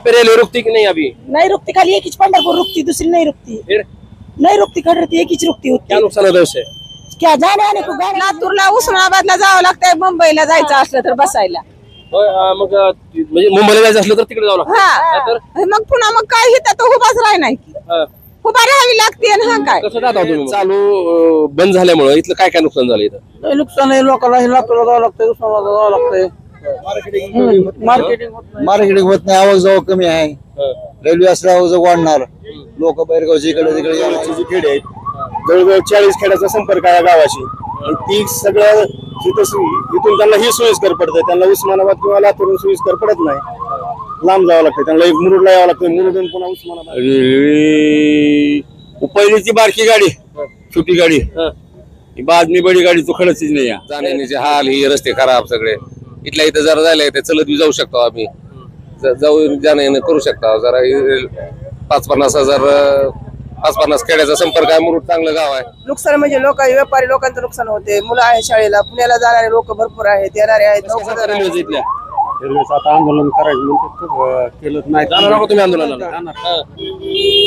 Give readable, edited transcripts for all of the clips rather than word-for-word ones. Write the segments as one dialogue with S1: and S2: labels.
S1: पे railway रुकती कि नहीं अभी?
S2: नहीं रुकती, खाली एक ही पंढरपुर रुकती, दूसरी नहीं रुकती।
S1: फिर
S2: नहीं रुकती, खड़ी रहती, एक ही रुकती होती।
S1: क्या नुकसान होतं उससे?
S2: क्या जाने आने को गाडी लातूरला उस्मानाबादला जावं लागतंय, मुंबईला जायचं असलं तर बसायला।
S1: मग म्हणजे मुंबईला जायचं असलं तर तिकडे जावं लागतं.
S2: हा मग पुन्हा मग काय हिथं तर उभाच राह नाही की उभा राहावी लागते ना। हा काय
S1: कसं जाता तुम्ही? चालू बंद झाल्यामुळे इथलं काय काय नुकसान झालं इथं?
S3: नुकसान आहे, लोकांना हे लातूरला जावं लागतंय, उस्मानाबादला जावं लागतंय। मार्केटिंग होत नाही, आवक जावक कमी आहे। रेल्वे असल्यावर आवक वाढणार, लोक बाहेरगावची इकडे तिकडे खेडे आहेत, जवळजवळ 40 खेड्याचा संपर्क आहे गावाशी। ती सगळं इथून त्यांना ही सोयीस्कर पडतं, त्यांना उस्मानाबाद किंवा लातूरून सोयीस्कर पडत नाही, लांब जावं लागतं त्यांना, एक मुरुडला यावं लागतं, मुरुडून पुन्हा उस्मानाबाद। पहिलीची बारकी गाडी, छोटी गाडी, बादमी बडी गाडी तो खरंच नाही, जाण्याचे हाल, ही रस्ते खराब सगळे, इथल्या इथं जरा जायला ते चलत बी जाऊ शकतो आम्ही, जाऊ जाणं येणं करू शकतो। जरा 5-50 हजार 5-50 खेड्याचा संपर्क आहे, मुरुड चांगलं गाव आहे।
S2: नुकसान म्हणजे लोक व्यापारी लोकांचं नुकसान होते, मुलं आहे शाळेला, पुण्याला जाणारे लोक भरपूर आहेत, येणारे आहेत।
S1: इथल्या
S3: रेल्वेचं आता आंदोलन करायचं केलं नाही,
S1: जाणार नको तुम्ही आंदोलनाला?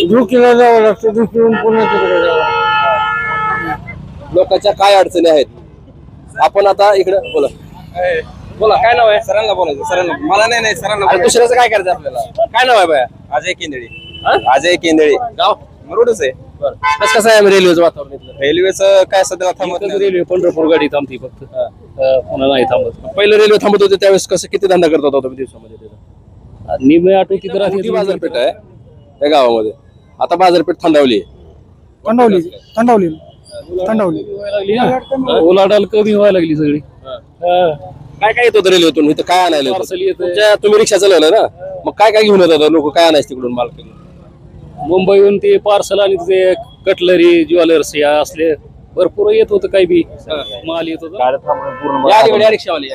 S3: दुसरीला जावं लागतं, दुसरीहून पुण्याकडे जावं।
S1: लोकांच्या काय अडचणी आहेत आपण आता इकडे बोला बोला, काय नाव आहे?
S4: सरांना बोलायचं, सरांना, मला नाही सरांना।
S1: दुसऱ्याचं काय करायचं आपल्याला? काय नाव आहे बाया?
S4: अजय केंदळे। अजय केंदळे,
S1: गाव
S4: मुरुडच आहे।
S1: कसं आहे रेल्वेचं वातावरण इथलं?
S4: रेल्वेचं काय सध्या थांबत नाही।
S3: रेल्वे पंढरपूर गाडी थांबती फक्त, पुन्हा नाही थांबत।
S1: पहिलं रेल्वे थांबत होते त्यावेळेस कसं किती धंदा करत होता तुम्ही दिवसामध्ये?
S3: निम्मे आठवती तर
S1: मोठी बाजारपेठ आहे त्या गावामध्ये, आता बाजारपेठ थंडावली
S3: थंडावली ओलाडाल कमी व्हायला लागली सगळी।
S1: काय काय येत होतं रेल्वेतून? इथं काय आणायला होतं? तुम्ही रिक्षा चालवलं ना, मग काय काय घेऊन येतात लोक? काय आणायचं तिकडून माल?
S3: मुंबईहून ते पार्सल आणि ते कटलरी, ज्वेलर्स या असले भरपूर येत होतं, काही बी माल येत होता।
S1: रिक्षावाली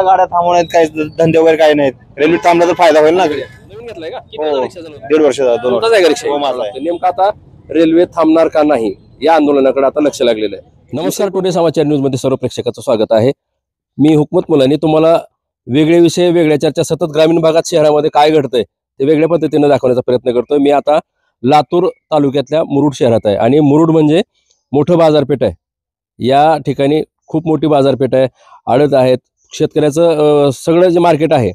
S4: गाड्या थांबवण्यात काही धंदे वगैरे काही नाहीत, रेल्वे थांबला तर फायदा होईल ना।
S1: नवीन घेतलाय का?
S4: 1.5 वर्ष झालं, 2 वर्ष
S1: नेमका आता रेल्वे थांबणार का नाही या आंदोलनाकडे आता लक्ष लागलेलं आहे। नमस्कार, टुडे समाचार न्यूज मध्ये सर्व प्रेक्षकाचं स्वागत आहे। मी हुकमत मुलानी तुम्हाला वेगळे विषय, वेगळ्या चर्चा सतत ग्रामीण भागात, शहरामध्ये काय घडतंय ते वेगळ्या पद्धतीने दाखवण्याचा प्रयत्न करतोय। मी आता लातूर तालुक्यातल्या मुरुड शहरात आहे आणि मुरुड म्हणजे मोठं बाजारपेठ आहे। या ठिकाणी खूप मोठी बाजारपेठ आहे, आडत आहेत, शेतकऱ्याचं सगळं जे मार्केट आहे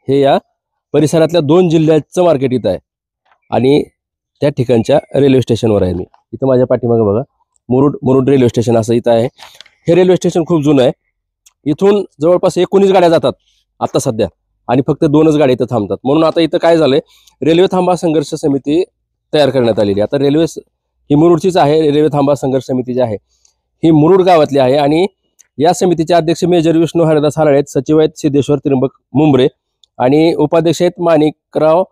S1: हे या परिसरातल्या 2 जिल्ह्याचं मार्केट इथं आहे आणि त्या ठिकाणच्या रेल्वे स्टेशनवर आहे मी। इथं माझ्या पाठीमागे बघा मुरुड रेल्वे स्टेशन असं इथं आहे। हे रेल्वे स्टेशन खूप जुनं आहे, इथून जवळपास 19 गाड्या जातात आता सध्या आणि फक्त 2च गाड्या इथं थांबतात। म्हणून आता इथं काय झालंय, रेल्वे थांबा संघर्ष समिती तयार करण्यात आलेली आहे। आता रेल्वे ही मुरुडचीच आहे, रेल्वे थांबा संघर्ष समिती जी आहे ही मुरुड गावातली आहे आणि या समितीचे अध्यक्ष मेजर विष्णू हरदास हाराळे आहेत, सचिव आहेत सिद्धेश्वर त्रिंबक मुंबरे आणि उपाध्यक्ष आहेत माणिकराव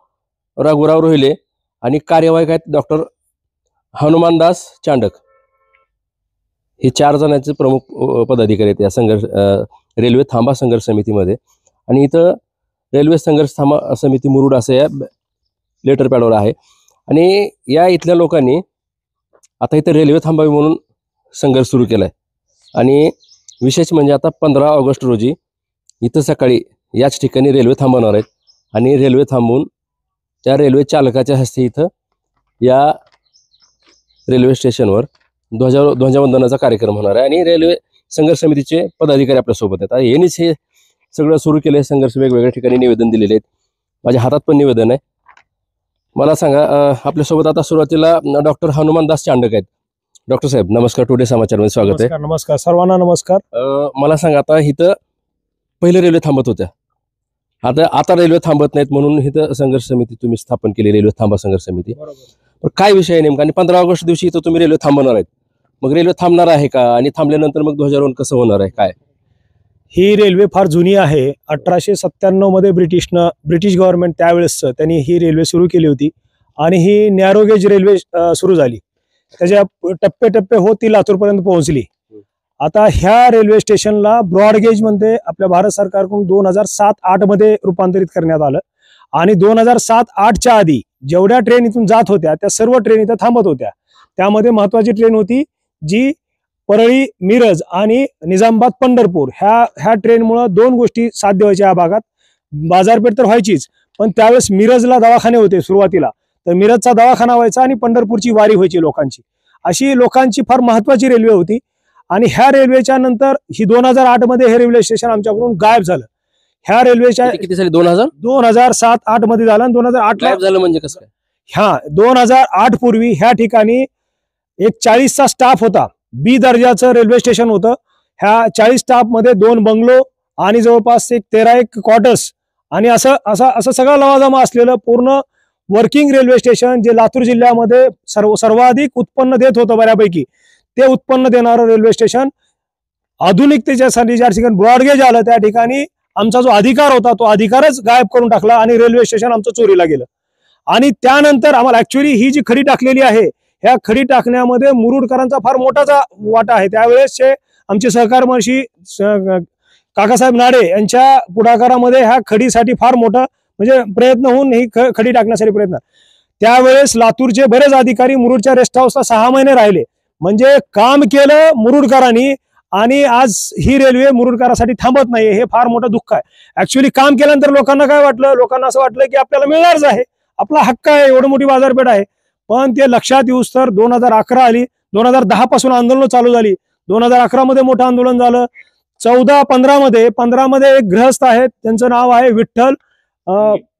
S1: रघुराव रोहिले आणि कार्यवाहक आहेत डॉक्टर हनुमानदास चांडक। हे 4 जणांचे प्रमुख पदाधिकारी आहेत या संघर्ष रेल्वे थांबा संघर्ष समितीमध्ये। आणि इथं रेल्वे संघर्ष थांबा समिती मुरुड असं या लेटर पॅडवर आहे आणि या इथल्या लोकांनी आता इथं रेल्वे थांबावी म्हणून संघर्ष सुरू केलाय आणि विशेष म्हणजे आता 15 ऑगस्ट रोजी इथं सकाळी याच ठिकाणी रेल्वे थांबवणार आहेत आणि रेल्वे थांबवून त्या रेल्वे चालकाच्या हस्ते इथं या रेल्वे स्टेशनवर ध्वजवंदनाचा कार्यक्रम होणार आहे आणि रेल्वे संघर्ष समितीचे पदाधिकारी आपल्यासोबत आहेत। यांनीच हे सगळं सुरू केलं, संघर्ष वेगवेगळ्या ठिकाणी निवेदन दिलेले आहेत, माझ्या हातात पण निवेदन आहे। मला सांगा, आपल्यासोबत आता सुरुवातीला डॉक्टर हनुमानदास चांडक आहेत। डॉक्टर साहेब नमस्कार, टुडे समाचारमध्ये स्वागत आहे।
S3: नमस्कार सर्वांना, नमस्कार।
S1: मला सांगा, आता इथं पहिले रेल्वे थांबत होत्या, आता रेल्वे थांबत नाहीत म्हणून इथं संघर्ष समिती तुम्ही स्थापन केली, रेल्वे थांबा संघर्ष समिती। काय विषय आहे नेमका? आणि 15 ऑगस्ट दिवशी इथं तुम्ही रेल्वे थांबवणार आहेत, मग रेल्वे थांबणार आहे का आणि थांबल्यानंतर मग ध्वजारोहण कसं होणार आहे काय?
S5: ही रेल्वे फार जुनी आहे। 1897 मध्ये ब्रिटिश गव्हर्नमेंट त्यावेळेसचं त्यांनी ही रेल्वे सुरू केली होती आणि ही नॅरो गेज रेल्वे सुरू झाली, त्याच्या टप्पे होत ती लातूरपर्यंत पोहोचली। आता ह्या रेल्वे स्टेशनला ब्रॉड गेज मध्ये आपल्या भारत सरकारकडून 2007-8 मध्ये रूपांतरित करण्यात आलं आणि 2007-8च्या आधी जेवढ्या ट्रेन इथून जात होत्या त्या सर्व ट्रेन इथं थांबत होत्या। त्यामध्ये महत्वाची ट्रेन होती जी परळी मिरज आणि निजामाबाद पंढरपूर ह्या ट्रेनमुळे दोन गोष्टी साध्य व्हायच्या या भागात. बाजारपेठ तर व्हायचीच, पण त्यावेळेस मिरजला दवाखाने होते सुरुवातीला, तर मिरजचा दवाखाना व्हायचा आणि पंढरपूरची वारी व्हायची लोकांची. अशी लोकांची फार महत्वाची रेल्वे होती. आणि ह्या रेल्वेच्या नंतर ही 2008 मध्ये हे रेल्वे स्टेशन आमच्याकडून गायब झालं. ह्या रेल्वेच्या
S1: किती साली 2000
S5: 2007-8 मध्ये झालं आणि 2008
S1: गायब झालं म्हणजे कसं काय?
S5: ह्या 2008 पूर्वी ह्या ठिकाणी एक 40चा स्टाफ होता. बी दर्जाचं रेल्वे स्टेशन होतं. ह्या 40 स्टाफ मध्ये 2 बंगलो आणि जवळपास 13 क्वार्टर्स आणि असं सगळं लवाजमा असलेलं पूर्ण वर्किंग रेल्वे स्टेशन, जे लातूर जिल्ह्यामध्ये सर्वाधिक उत्पन्न देत होतं बऱ्यापैकी, ते उत्पन्न देणारं रेल्वे स्टेशन आधुनिकतेच्यासाठी ज्या ठिकाणी ब्रॉडगेज आलं त्या ठिकाणी आमचा जो अधिकार होता तो अधिकारच गायब करून टाकला आणि रेल्वे स्टेशन आमचं चोरीला गेलं. आणि त्यानंतर आम्हाला ऍक्च्युअली ही जी खडी टाकलेली आहे, ह्या खडी टाकण्यामध्ये मुरुडकरांचा फार मोठाचा वाटा आहे. त्यावेळेसचे आमचे सहकार महर्षी काकासाहेब नाडे यांच्या पुढाकारामध्ये ह्या खडीसाठी फार मोठा म्हणजे प्रयत्न होऊन ही खडी टाकण्यासाठी प्रयत्न. त्यावेळेस लातूरचे बरेच अधिकारी मुरुडच्या रेस्ट हाऊसला 6 महिने राहिले. म्हणजे काम केलं मुरुडकरांनी आणि आज ही रेल्वे मुरुडकरांसाठी थांबत नाही. हे फार मोठं दुःख आहे. ऍक्च्युअली काम केल्यानंतर लोकांना काय वाटलं, लोकांना असं वाटलं की आपल्याला मिळणारच आहे, आपला हक्क आहे, एवढं मोठी बाजारपेठ आहे. पण ते लक्षात येऊस तर 2011 आली. 2010 पासून आंदोलन चालू झाली. 2011 मध्ये मोठं आंदोलन झालं. 14-15 मध्ये एक गृहस्थ आहेत, त्यांचं नाव आहे विठ्ठल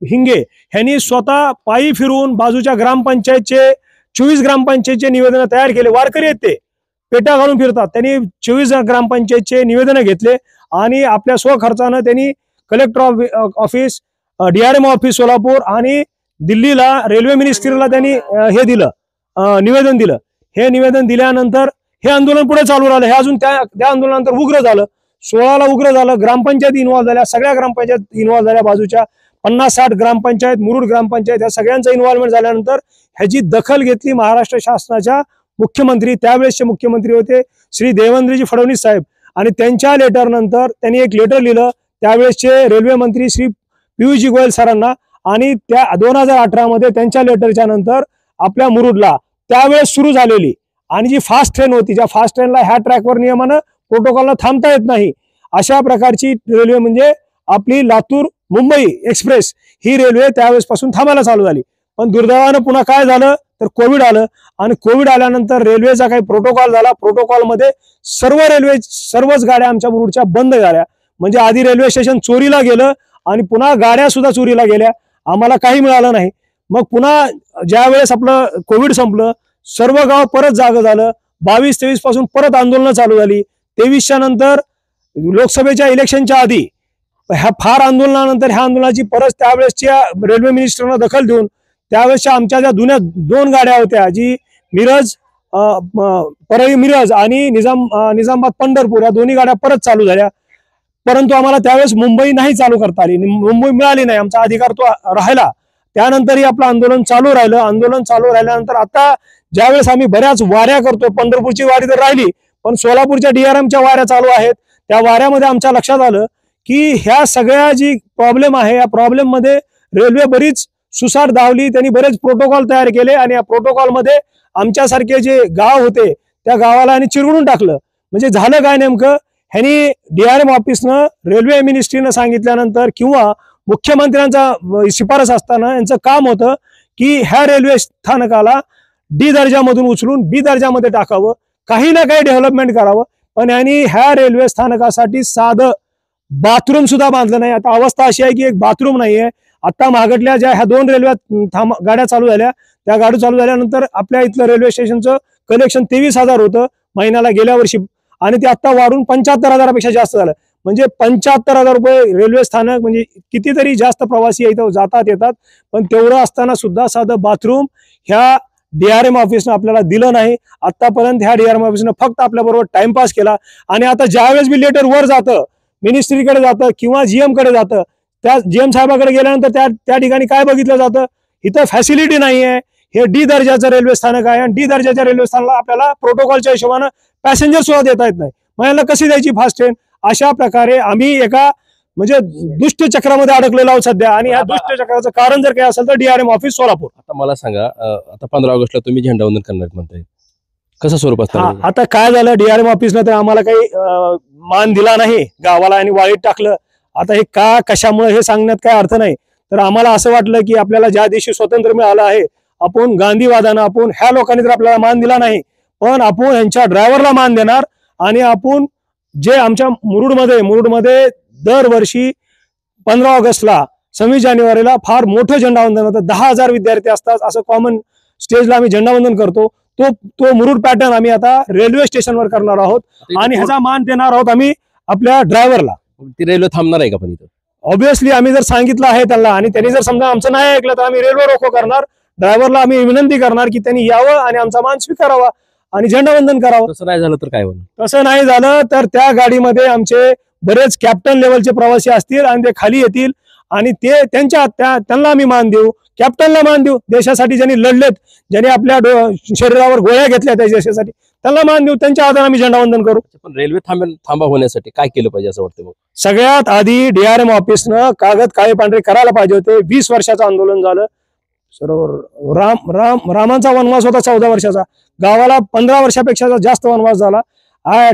S5: हिंगे. ह्यांनी स्वतः पायी फिरून बाजूच्या ग्रामपंचायतचे 24 ग्रामपंचायतचे निवेदन तयार केले. वारकरी आहेत, ते पेटा घालून फिरतात. त्यांनी 24 ग्रामपंचायतचे निवेदन घेतले आणि आपल्या स्वखर्चानं त्यांनी collector office, DRM office Solapur आणि दिल्लीला रेल्वे मिनिस्ट्रीला त्यांनी हे दिलं, निवेदन दिलं. हे निवेदन दिल्यानंतर हे आंदोलन पुढे चालू राहिलं. हे अजून त्या आंदोलनानंतर उग्र झालं. 16ला उग्र झालं. ग्रामपंचायत इन्व्हॉल्व्ह झाल्या, सगळ्या ग्रामपंचायत इन्व्हॉल्व्ह झाल्या. बाजूच्या 50-60 ग्रामपंचायत, मुरुड ग्रामपंचायत, या सगळ्यांचं इन्व्हॉल्वमेंट झाल्यानंतर ह्याची दखल घेतली महाराष्ट्र शासनाच्या मुख्यमंत्री, त्यावेळेसचे मुख्यमंत्री होते श्री देवेंद्रजी फडणवीस साहेब. आणि त्यांच्या लेटर नंतर त्यांनी एक लेटर लिहिलं त्यावेळेसचे रेल्वे मंत्री श्री पियुषजी गोयल सरांना. आणि त्या 2018 मध्ये त्यांच्या लेटरच्या नंतर आपल्या मुरुडला त्यावेळेस सुरू झालेली आणि जी फास्ट ट्रेन होती, ज्या फास्ट ट्रेनला ह्या ट्रॅकवर नियमानं प्रोटोकॉलला थांबता येत नाही, अशा प्रकारची रेल्वे म्हणजे आपली लातूर मुंबई एक्सप्रेस ही रेल्वे त्यावेळेस पासून थांबायला चालू झाली. पण दुर्दैवानं पुन्हा काय झालं तर कोविड आलं आणि कोविड आल्यानंतर रेल्वेचा काही प्रोटोकॉल झाला. प्रोटोकॉलमध्ये सर्वच गाड्या आमच्या मुरुडच्या बंद झाल्या. म्हणजे आधी रेल्वे स्टेशन चोरीला गेलं आणि पुन्हा गाड्या सुद्धा चोरीला गेल्या. आम्हाला काही मिळालं नाही. मग पुन्हा ज्या वेळेस आपलं कोविड संपलं, सर्व गाव परत जागं झालं. 22-23 पासून परत आंदोलनं चालू झाली. 23च्या नंतर लोकसभेच्या इलेक्शनच्या आधी ह्या फार आंदोलनानंतर ह्या आंदोलनाची परत त्यावेळेसच्या रेल्वे मिनिस्टरनं दखल देऊन त्यावेळेसच्या आमच्या ज्या जुन्या 2 गाड्या होत्या, जी परळी मिरज आणि निजामाबाद पंढरपूर, या दोन्ही गाड्या परत चालू झाल्या. परंतु आम्हाला त्यावेळेस मुंबई नाही चालू करता आली, मुंबई मिळाली नाही. आमचा अधिकार तो राहिला. त्यानंतरही आपलं आंदोलन चालू राहिलं. आंदोलन चालू राहिल्यानंतर आता ज्यावेळेस आम्ही बऱ्याच वाऱ्या करतोय, पंढरपूरची वारी तर राहिली, पण सोलापूरच्या DRMच्या वाऱ्या चालू आहेत. त्या वाऱ्यामध्ये आमच्या लक्षात आलं की ह्या सगळ्या जी प्रॉब्लेम आहे, या प्रॉब्लेम मध्ये रेल्वे बरीच सुसाट धावली. त्यांनी बरेच प्रोटोकॉल तयार केले आणि या प्रोटोकॉलमध्ये आमच्यासारखे जे गाव होते त्या गावाला आणि चिरगुडून टाकलं. म्हणजे झालं काय नेमकं, ह्यांनी DRM ऑफिसनं रेल्वे मिनिस्ट्रीनं सांगितल्यानंतर किंवा मुख्यमंत्र्यांचा शिफारस असताना यांचं काम होतं की ह्या रेल्वे स्थानकाला D दर्जामधून उचलून B दर्जामध्ये टाकावं, काही ना काही डेव्हलपमेंट करावं. पण यांनी ह्या रेल्वे स्थानकासाठी साधं बाथरूम सुद्धा बांधलं नाही. आता अवस्था अशी आहे की एक बाथरूम नाहीये. आता मागटल्या ज्या ह्या 2 रेल्वे गाड्या चालू झाल्या, त्या गाड्या चालू झाल्यानंतर आपल्या इथलं रेल्वे स्टेशनचं कलेक्शन 23,000 होतं महिन्याला गेल्या वर्षी आणि ते आता वाढून 75,000पेक्षा जास्त झालं. म्हणजे 75,000 रुपये रेल्वे स्थानक, म्हणजे कितीतरी जास्त प्रवासी इथं जातात येतात. पण तेवढं असताना सुद्धा साधं बाथरूम ह्या DRM ऑफिसनं आपल्याला दिलं नाही. आतापर्यंत ह्या DRM ऑफिसनं फक्त आपल्याबरोबर टाइमपास केला. आणि आता ज्यावेळेस बी लेटर वर जातं, मिनिस्ट्रीकडे जातं किंवा GM कडे जातं, त्या GM साहेबाकडे गेल्यानंतर त्या ठिकाणी काय बघितलं जातं, इथं फॅसिलिटी नाही आहे, हे D दर्जाचं रेल्वे स्थानक आहे आणि D दर्जाच्या रेल्वे स्थानकाला आपल्याला प्रोटोकॉलच्या हिशोबानं पॅसेंजर सुद्धा देता येत नाही. मग यांना कशी द्यायची फास्ट ट्रेन. अशा प्रकारे आम्ही एका म्हणजे दुष्ट चक्रामध्ये अडकलेलो आहोत सध्या. आणि या दुष्ट चक्राचं कारण जर काय असेल तर DRM ऑफिस सोलापूर.
S1: आता मला सांगा, आता 15 ऑगस्टला तुम्ही झेंडावंदन करणार म्हणताय, कसं स्वरूप असतं?
S5: आता काय झालं, डीआरएम ऑफिसनं तर आम्हाला काही मान दिला नाही गावाला आणि वाळीत टाकलं. आता हे का कशामुळे हे सांगण्यात काय अर्थ नाही. तर आम्हाला असं वाटलं की आपल्याला ज्या दिवशी स्वातंत्र्य मिळालं आहे, आपण गांधीवादानं आपण ह्या लोकांनी तर आपल्याला मान दिला नाही, पण आपण यांच्या ड्रायव्हरला मान देणार. आणि आपण जे आमच्या मुरुडमध्ये दरवर्षी 15 ऑगस्टला 26 जानेवारीला फार मोठं झेंडावंदन होतं. 10,000 विद्यार्थी असतात, असं कॉमन स्टेजला आम्ही झेंडावंदन करतो. तो मुरुड पॅटर्न आम्ही आता रेल्वे स्टेशनवर करणार आहोत आणि ह्याचा मान देणार आहोत आम्ही आपल्या ड्रायव्हरला.
S1: ती रेल्वे थांबणार आहे का पण इथं?
S5: ऑब्विसली आम्ही जर सांगितलं आहे त्यांना आणि त्यांनी जर समजा आमचं नाही ऐकलं तर आम्ही रेल्वे रोको करणार. ड्रायव्हरला आम्ही विनंती करणार की त्यांनी यावं आणि आमचा मान स्वीकारावा आणि झेंडावंदन करावं.
S1: तसं नाही झालं तर काय होणार?
S5: तसं नाही झालं तर त्या गाडीमध्ये आमचे बरेच कॅप्टन लेवलचे प्रवासी असतील आणि ते खाली येतील आणि ते त्यांना आम्ही मान देऊ, कॅप्टनला मान देऊ. देशासाठी ज्यांनी लढलेत, ज्यांनी आपल्या शरीरावर गोळ्या घेतल्या त्या देशासाठी, त्यांना मान देऊ. त्यांच्या हाताने आम्ही झेंडावंदन करू.
S1: पण रेल्वे थांबा होण्यासाठी काय केलं पाहिजे असं वाटतं मग?
S5: सगळ्यात आधी डीआरएम ऑफिसनं कागद काळे पांढरे करायला पाहिजे होते. 20 वर्षाचं आंदोलन झालं. रामांचा वनवास होता 14 वर्षाचा, गावाला 15 वर्षापेक्षा जास्त वनवास झाला.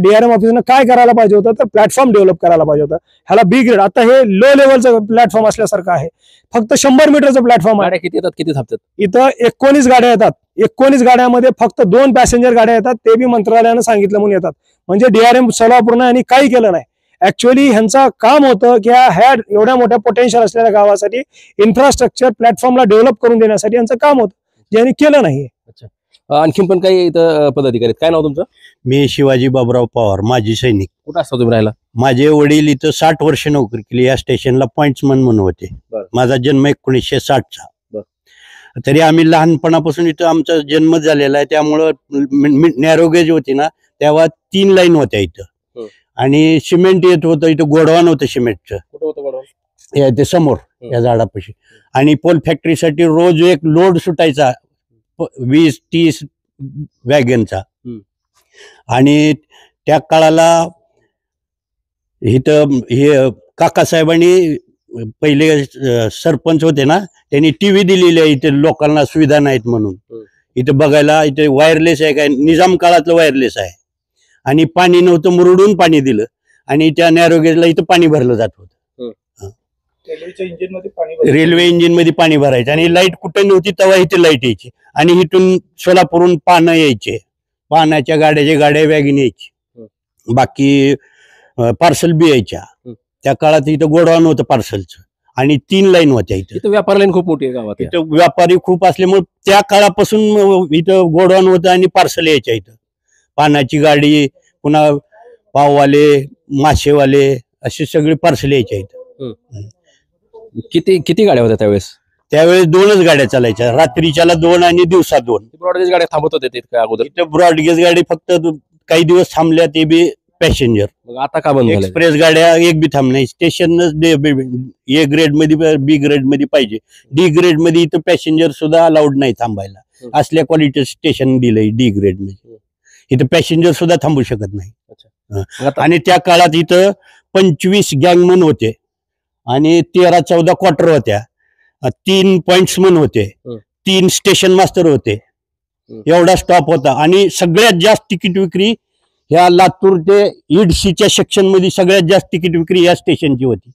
S5: डीआरएम ऑफिसनं काय करायला पाहिजे होतं तर प्लॅटफॉर्म डेव्हलप करायला पाहिजे होतं. ह्याला बी ग्रेड, आता हे लो लेवलचं प्लॅटफॉर्म असल्यासारखं आहे. फक्त 100 मीटरचं प्लॅटफॉर्म आहे.
S1: गाड्या किती येतात, किती थांबतात?
S5: इथं 19 गाड्या येतात. 19 गाड्यामध्ये फक्त 2 पॅसेंजर गाड्या येतात, ते बी मंत्रालयानं सांगितलं म्हणून येतात. म्हणजे डीआरएम सोलापूरनं यांनी काही केलं नाही. ऍक्च्युअली ह्यांचं काम होतं की ह्या एवढ्या मोठ्या पोटेन्शियल असलेल्या गावासाठी इन्फ्रास्ट्रक्चर प्लॅटफॉर्मला डेव्हलप करून देण्यासाठी यांचं काम होतं, ज्यांनी केलं नाही.
S1: आणखीन पण काही इथं पदाधिकारी आहेत. काय नाव तुमचं?
S6: मी शिवाजी बाबराव पवार, माजी सैनिक.
S1: कुठं असता तुम्ही राहायला?
S6: माझे वडील इथं 60 वर्ष नोकरी केली. या स्टेशनला पॉइंट्समन म्हणून होते.
S1: बरं.
S6: माझा जन्म 1960चा.
S1: बरं.
S6: तरी आम्ही लहानपणापासून इथं आमचा जन्म झालेला आहे. त्यामुळं नॅरोगेज होती ना, तेव्हा 3 लाईन होत्या इथं. आणि सिमेंट येत होतं. इथं गोडवान होतं सिमेंटचं.
S1: कुठं होतं गोडाऊन?
S6: या ते समोर या झाडापाशी. आणि पोल फॅक्टरीसाठी रोज एक लोड सुटायचा 20-30 वॅगनचा. आणि त्या काळाला इथं हे काकासाहेबांनी पहिले सरपंच होते ना, त्यांनी टीव्ही दिलेली आहे इथे लोकांना सुविधा नाहीत म्हणून. इथं बघायला इथे वायरलेस आहे, काय निजाम काळातलं वायरलेस आहे. आणि पाणी नव्हतं, मुरडून पाणी दिलं आणि त्या नॅरोगेजला इथं पाणी भरलं जात होतं. रेल्वे इंजिन मध्ये पाणी भरायचं आणि लाईट कुठं नव्हती तेव्हा इथे लाईट यायची. आणि इथून सोलापूरहून पानं यायचे, पानाच्या गाड्या वॅगन यायची, बाकी पार्सल बी यायच्या. त्या काळात इथं गोडाऊन होतं पार्सलचं आणि 3 लाईन होत्या इथं.
S1: व्यापार लाईन खूप मोठी आहे गावात.
S6: इथं व्यापारी खूप असल्यामुळे त्या काळापासून इथं गोडाऊन होतं आणि पार्सल यायच्या इथं. पानाची गाडी, पुन्हा पाववाले, मासेवाले असे सगळे पार्सल यायच्या इथं.
S1: किती गाड्या होत्या त्यावेळेस?
S6: त्यावेळेस 2च गाड्या चालायच्या, रात्रीच्याला 2 आणि दिवसा 2.
S1: ब्रॉडगेज गाड्या थांबत होत्या तिथं अगोदर?
S6: इथं ब्रॉडगेज गाडी फक्त काही दिवस थांबल्या, ते बी पॅसेंजर.
S1: मग आता का बंद झालं?
S6: एक्सप्रेस गाड्या एक बी थांब नाही. स्टेशनच ए ग्रेड मध्ये, बी ग्रेड मध्ये पाहिजे. डी ग्रेड मध्ये इथं पॅसेंजर सुद्धा अलाउड नाही थांबायला. असल्या क्वालिटी स्टेशन दिलंय डी ग्रेड मध्ये. इथं पॅसेंजर सुद्धा थांबू शकत नाही. आणि त्या काळात इथं 25 गँगमन होते आणि 13-14 क्वार्टर होत्या, 3 पॉइंट्समन होते, 3 स्टेशन मास्टर होते. एवढा स्टॉप होता. आणि सगळ्यात जास्त तिकीट विक्री ह्या लातूर ते इडशीच्या सेक्शन मध्ये सगळ्यात जास्त तिकीट विक्री या स्टेशनची होती,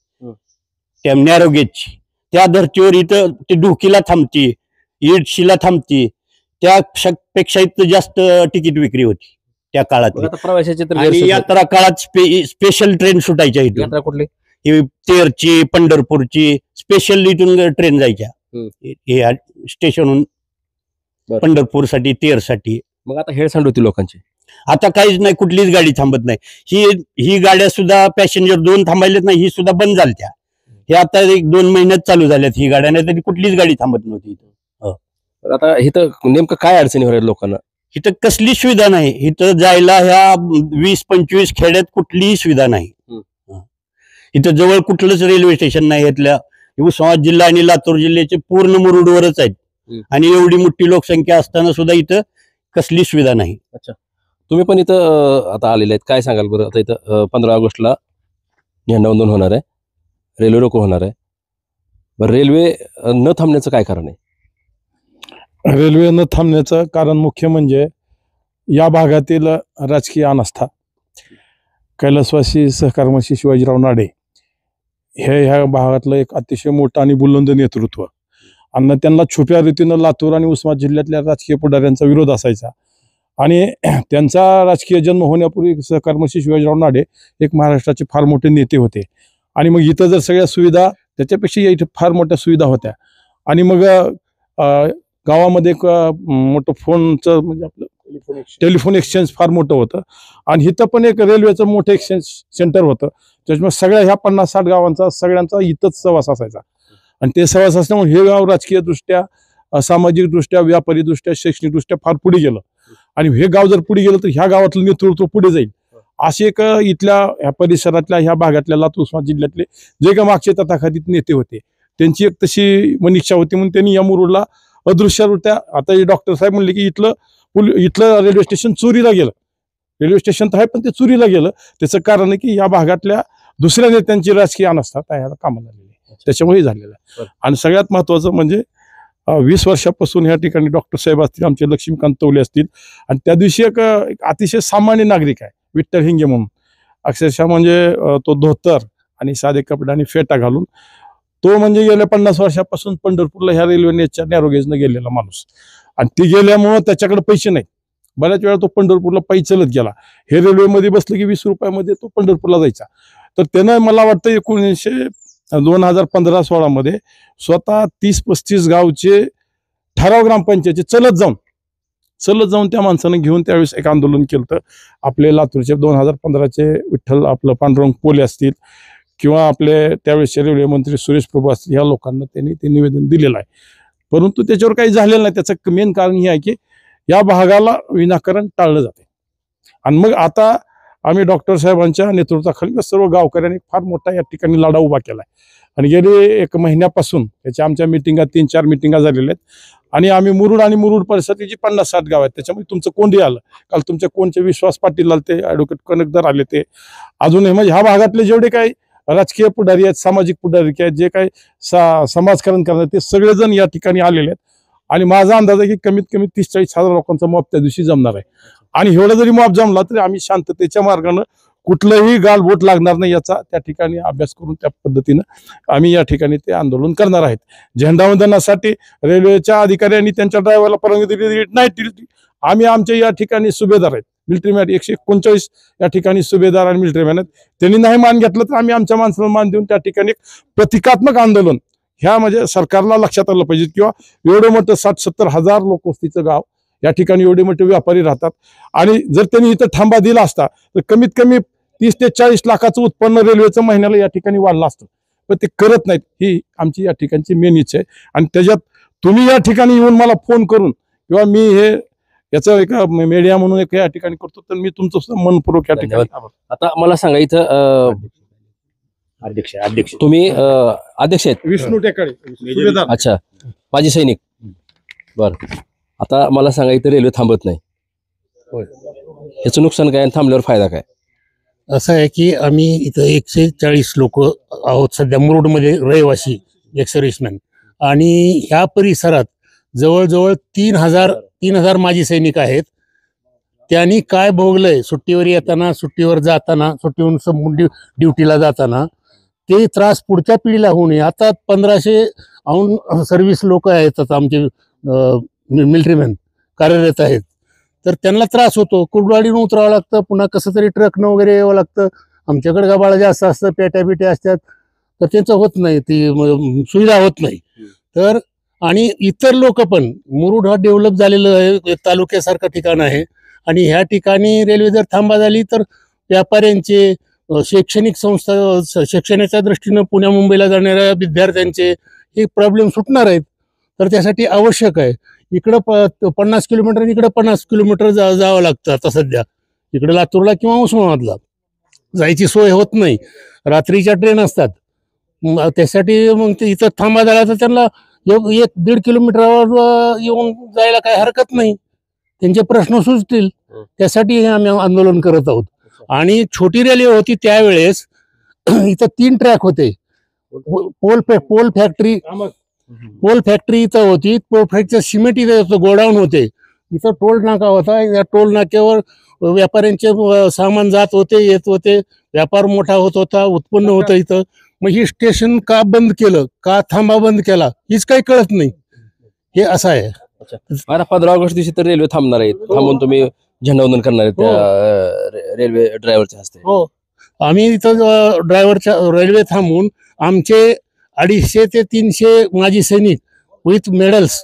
S6: त्या नॅरोगेजची. त्या धर्तीवर इथं ते ढोकीला थांबती, इडशीला थांबती, त्यापेक्षा इथं जास्त तिकीट विक्री होती त्या काळात.
S1: प्रवाशाची
S6: आणि यात्रा काळात स्पेशल ट्रेन सुटायच्या इथून.
S1: यात्रा कुठली?
S6: तेरची, पंढरपूरची स्पेशल इथून ट्रेन जायच्या स्टेशनहून पंढरपूर साठी, तेरसाठी.
S1: मग आता हेळसांड होती लोकांची.
S6: आता काहीच नाही, कुठलीच गाडी थांबत नाही. ही गाड्या सुद्धा पॅसेंजर 2 थांबायलेत नाही, ही सुद्धा बंद झाल्या. हे आता 1-2 महिन्यात चालू झाल्यात ही गाड्या, नाही तरी कुठलीच गाडी थांबत नव्हती.
S1: आता इथं नेमकं काय अडचणी होणार लोकांना?
S6: इथं कसली सुविधा नाही. इथं जायला ह्या 20-25 खेड्यात कुठलीही सुविधा नाही. इथं जवळ कुठलंच रेल्वे स्टेशन नाही. इथल्या उस्मानाबाद जिल्हा आणि लातूर जिल्ह्याचे पूर्ण मुरुडवरच आहेत. आणि एवढी मोठी लोकसंख्या असताना सुद्धा इथं कसली सुविधा नाही.
S1: अच्छा, तुम्ही पण इथं आता आलेले आहेत, काय सांगाल बरं? आता इथं 15 ऑगस्टला झेंडावंदन होणार आहे, रेल्वे रोको होणार आहे. बरं, रेल्वे न थांबण्याचं काय कारण आहे?
S7: रेल्वे न थांबण्याचं कारण मुख्य म्हणजे या भागातील राजकीय अनास्था, कैलासवासी सहकारमंत्री शिवाजीराव नाडे हे ह्या भागातलं एक अतिशय मोठं आणि बुलंद नेतृत्व, आणि त्यांना छुप्या रीतीनं लातूर आणि उस्मानाबाद जिल्ह्यातल्या राजकीय पुढाऱ्यांचा विरोध असायचा. आणि त्यांचा राजकीय जन्म होण्यापूर्वी सहकारमंत्री शिवाजीराव नाडे एक महाराष्ट्राचे फार मोठे नेते होते. आणि मग इथं जर सगळ्या सुविधा त्याच्यापेक्षा इथं फार मोठ्या सुविधा होत्या. आणि मग गावामध्ये एक मोठं फोनचं म्हणजे आपलं टेलिफोन एक्सचेंज फार मोठं होतं. आणि इथं पण एक रेल्वेचं मोठं एक्सचेंज सेंटर होतं. त्याच्यामुळे सगळ्या ह्या 50-60 गावांचा सगळ्यांचा इथंच सहवास असायचा. आणि ते सहवास असल्यामुळे हे गाव राजकीयदृष्ट्या, सामाजिकदृष्ट्या, व्यापारीदृष्ट्या, शैक्षणिकदृष्ट्या फार पुढे गेलं. आणि हे गाव जर पुढे गेलं तर ह्या गावातलं नेतृत्व पुढे जाईल. असे एक इथल्या ह्या परिसरातल्या ह्या भागातल्या लातूर उस्मानाबाद जिल्ह्यातले जे काही मागचे तथाकथित नेते होते त्यांची एक तशी मनिच्छा होती, म्हणून त्यांनी या मुरुडला अदृश्यरित्या, आता हे डॉक्टर साहेब म्हणले की इथलं रेल्वे स्टेशन चोरीला गेलं. रेल्वे स्टेशन तर आहे पण ते चोरीला गेलं. त्याचं कारण आहे की या भागातल्या दुसऱ्या नेत्यांची राजकीय अनास्था ह्याला कामाला आलेली आहे, त्याच्यामुळे झालेलं आहे. आणि सगळ्यात महत्वाचं म्हणजे 20 वर्षापासून ह्या ठिकाणी डॉक्टर साहेब असतील, आमचे लक्ष्मीकांत तवले असतील, आणि त्या दिवशी एक अतिशय सामान्य नागरिक आहे विठ्ठल हिंगे म्हणून, अक्षरशः म्हणजे तो धोतर आणि साधे कपडे आणि फेटा घालून तो म्हणजे गेल्या 50 वर्षापासून पंढरपूरला ह्या रेल्वेच्या नॅरोगेजनं गेलेला माणूस. आणि ती गेल्यामुळं त्याच्याकडे पैसे नाहीत. बऱ्याच वेळा तो पंढरपूरला पायी चलत गेला. हे रेल्वेमध्ये बसलं की 20 रुपयामध्ये तो पंढरपूरला जायचा. तर त्यानं मला वाटतं 2015-16 मध्ये स्वतः 30-35 गावचे ठराव ग्रामपंचायतचे चलत जाऊन त्या माणसानं घेऊन त्यावेळेस एक आंदोलन केलं. तर आपले लातूरचे 2015चे विठ्ठल आपलं पांडुरंग पोले असतील किंवा आपले त्यावेळेसचे रेल्वे मंत्री सुरेश प्रभू असतील, ह्या लोकांना त्यांनी ते निवेदन दिलेलं आहे. परंतु त्याच्यावर काही झालेलं नाही. त्याचं मेन कारण हे आहे की या भागाला विनाकारण टाळलं जाते. आणि मग आता आम्ही डॉक्टर साहेबांच्या नेतृत्वाखाली सर्व गावकऱ्यांनी फार मोठा या ठिकाणी लढा उभा केला आहे. आणि गेले 1 महिन्यापासून त्याच्या आमच्या मिटिंगा 3-4 मिटिंगा झालेल्या आहेत. आणि आम्ही मुरुड आणि मुरुड परिसराची जी 50-60 गाव आहेत त्याच्यामध्ये तुमचं कोंडी आलं. काल तुमच्या कोणचे विश्वास पाटील आले, ते ॲडव्होकेट कनकदार आले, ते अजूनही म्हणजे ह्या भागातले जेवढे काही राजकीय पुढारी आहेत, सामाजिक पुढारी आहेत, जे काही समाजकारण करणार ते सगळेजण या ठिकाणी आलेले आहेत. आणि माझा अंदाज आहे की कमीत कमी 30-40 हजार लोकांचा मॉब त्या दिवशी जमणार आहे. आणि एवढा जरी मॉब जमला तरी आम्ही शांततेच्या मार्गानं कुठलंही गालबोट लागणार नाही याचा त्या ठिकाणी अभ्यास करून त्या पद्धतीनं आम्ही या ठिकाणी ते आंदोलन करणार आहेत. झेंडावंदनासाठी रेल्वेच्या अधिकाऱ्यांनी त्यांच्या ड्रायव्हरला परवानगी दिली नाही. आम्ही आमच्या या ठिकाणी सुभेदार आहेत, मिलिटरी मॅन 139 या ठिकाणी सुभेदार आणि मिलिटरी मॅन आहेत. त्यांनी नाही मान घेतलं तर आम्ही आमच्या माणसाला मान देऊन त्या ठिकाणी एक प्रतिकात्मक आंदोलन, ह्या म्हणजे सरकारला लक्षात आलं पाहिजे किंवा एवढं मोठं 60-70 हजार लोकवस्तीचं गाव, या ठिकाणी एवढे मोठे व्यापारी राहतात. आणि जर त्यांनी इथं थांबा दिला असता तर कमीत कमी 30 ते 40 लाखाचं उत्पन्न रेल्वेचं महिन्याला या ठिकाणी वाढलं असतं. पण ते करत नाहीत. ही आमची या ठिकाणची मेन इच्छा आहे. आणि त्याच्यात तुम्ही या ठिकाणी येऊन मला फोन करून किंवा मी हे याचं एक मीडिया म्हणून एक या ठिकाणी करतो, तर मी तुमचं मनपूर्वक या ठिकाणी
S1: आता मला सांगा, इथं
S6: अध्यक्ष
S1: तुम्ही अध्यक्ष आहेत?
S7: विष्णू टेकाळे.
S1: अच्छा, माजी सैनिक. बर, आता मला सांगा, इथं रेल्वे थांबत नाही, याचं नुकसान काय आणि थांबल्यावर फायदा काय?
S8: असं आहे की आम्ही इथं 140 लोक आहोत सध्या मुरुडमध्ये रहिवासी, एक्स सर्व्हिसमॅन. आणि ह्या परिसरात जवळजवळ 3,000 माजी सैनिक आहेत. त्यांनी काय भोगलंय सुट्टीवर येताना, सुट्टीवर जाताना, सुट्टीवरून ड्युटीला जाताना, ते त्रास पुढच्या पिढीला होऊ नये. आता 1500 सर्व्हिस लोक आहेत आता आमचे मिलिटरीमॅन कार्यरत आहेत. तर त्यांना त्रास होतो, कुर्डवाडीनं उतरावं लागतं, पुन्हा कसं तरी ट्रकनं वगैरे यावं लागतं. आमच्याकडे गाबाळा जास्त असतं, पेट्या असतात, तर त्यांचं होत नाही, ती सुविधा होत नाही. तर आणि इतर लोक पण, मुरुड हा डेव्हलप झालेलं आहे, तालुक्यासारखं ठिकाण आहे. आणि ह्या ठिकाणी रेल्वे जर थांबा झाली तर व्यापाऱ्यांचे, शैक्षणिक संस्था, शिक्षणाच्या दृष्टीनं पुण्या मुंबईला जाणाऱ्या विद्यार्थ्यांचे हे प्रॉब्लेम सुटणार आहेत. तर त्यासाठी आवश्यक आहे. इकडं 50 किलोमीटर, इकडं 50 किलोमीटर जावं लागतं. आता सध्या इकडे लातूरला किंवा उस्मानाबादला जायची सोय होत नाही, रात्रीच्या ट्रेन असतात. त्यासाठी मग ते इथं थांबा झाला तर त्यांना 1-1.5 किलोमीटरवर येऊन जायला काही हरकत नाही, त्यांचे प्रश्न सुचतील. त्यासाठी हे आम्ही आंदोलन करत आहोत. आणि छोटी रेल्वे होती त्यावेळेस इथं 3 ट्रॅक होते. पोल फॅक्टरी इथं होती, पोल फॅक्टरी सिमेंट इथं गोडाऊन होते. इथं टोल नाका होता. या टोल नाक्यावर व्यापाऱ्यांचे सामान जात होते, येत होते, व्यापार मोठा होत होता, उत्पन्न होतं इथं. मग ही स्टेशन का बंद केलं, का थांबा बंद केला, हीच काही कळत नाही. हे असं आहे.
S1: आता 15 ऑगस्ट दिवशी तर रेल्वे थांबणार आहेत, थांबून तुम्ही झेंडावंदन करणार आहेत त्या रेल्वे ड्रायव्हरच्या हस्ते.
S8: हो, आम्ही इथं ड्रायव्हरच्या रेल्वे थांबून आमचे 250 ते 300 माजी सैनिक विथ मेडल्स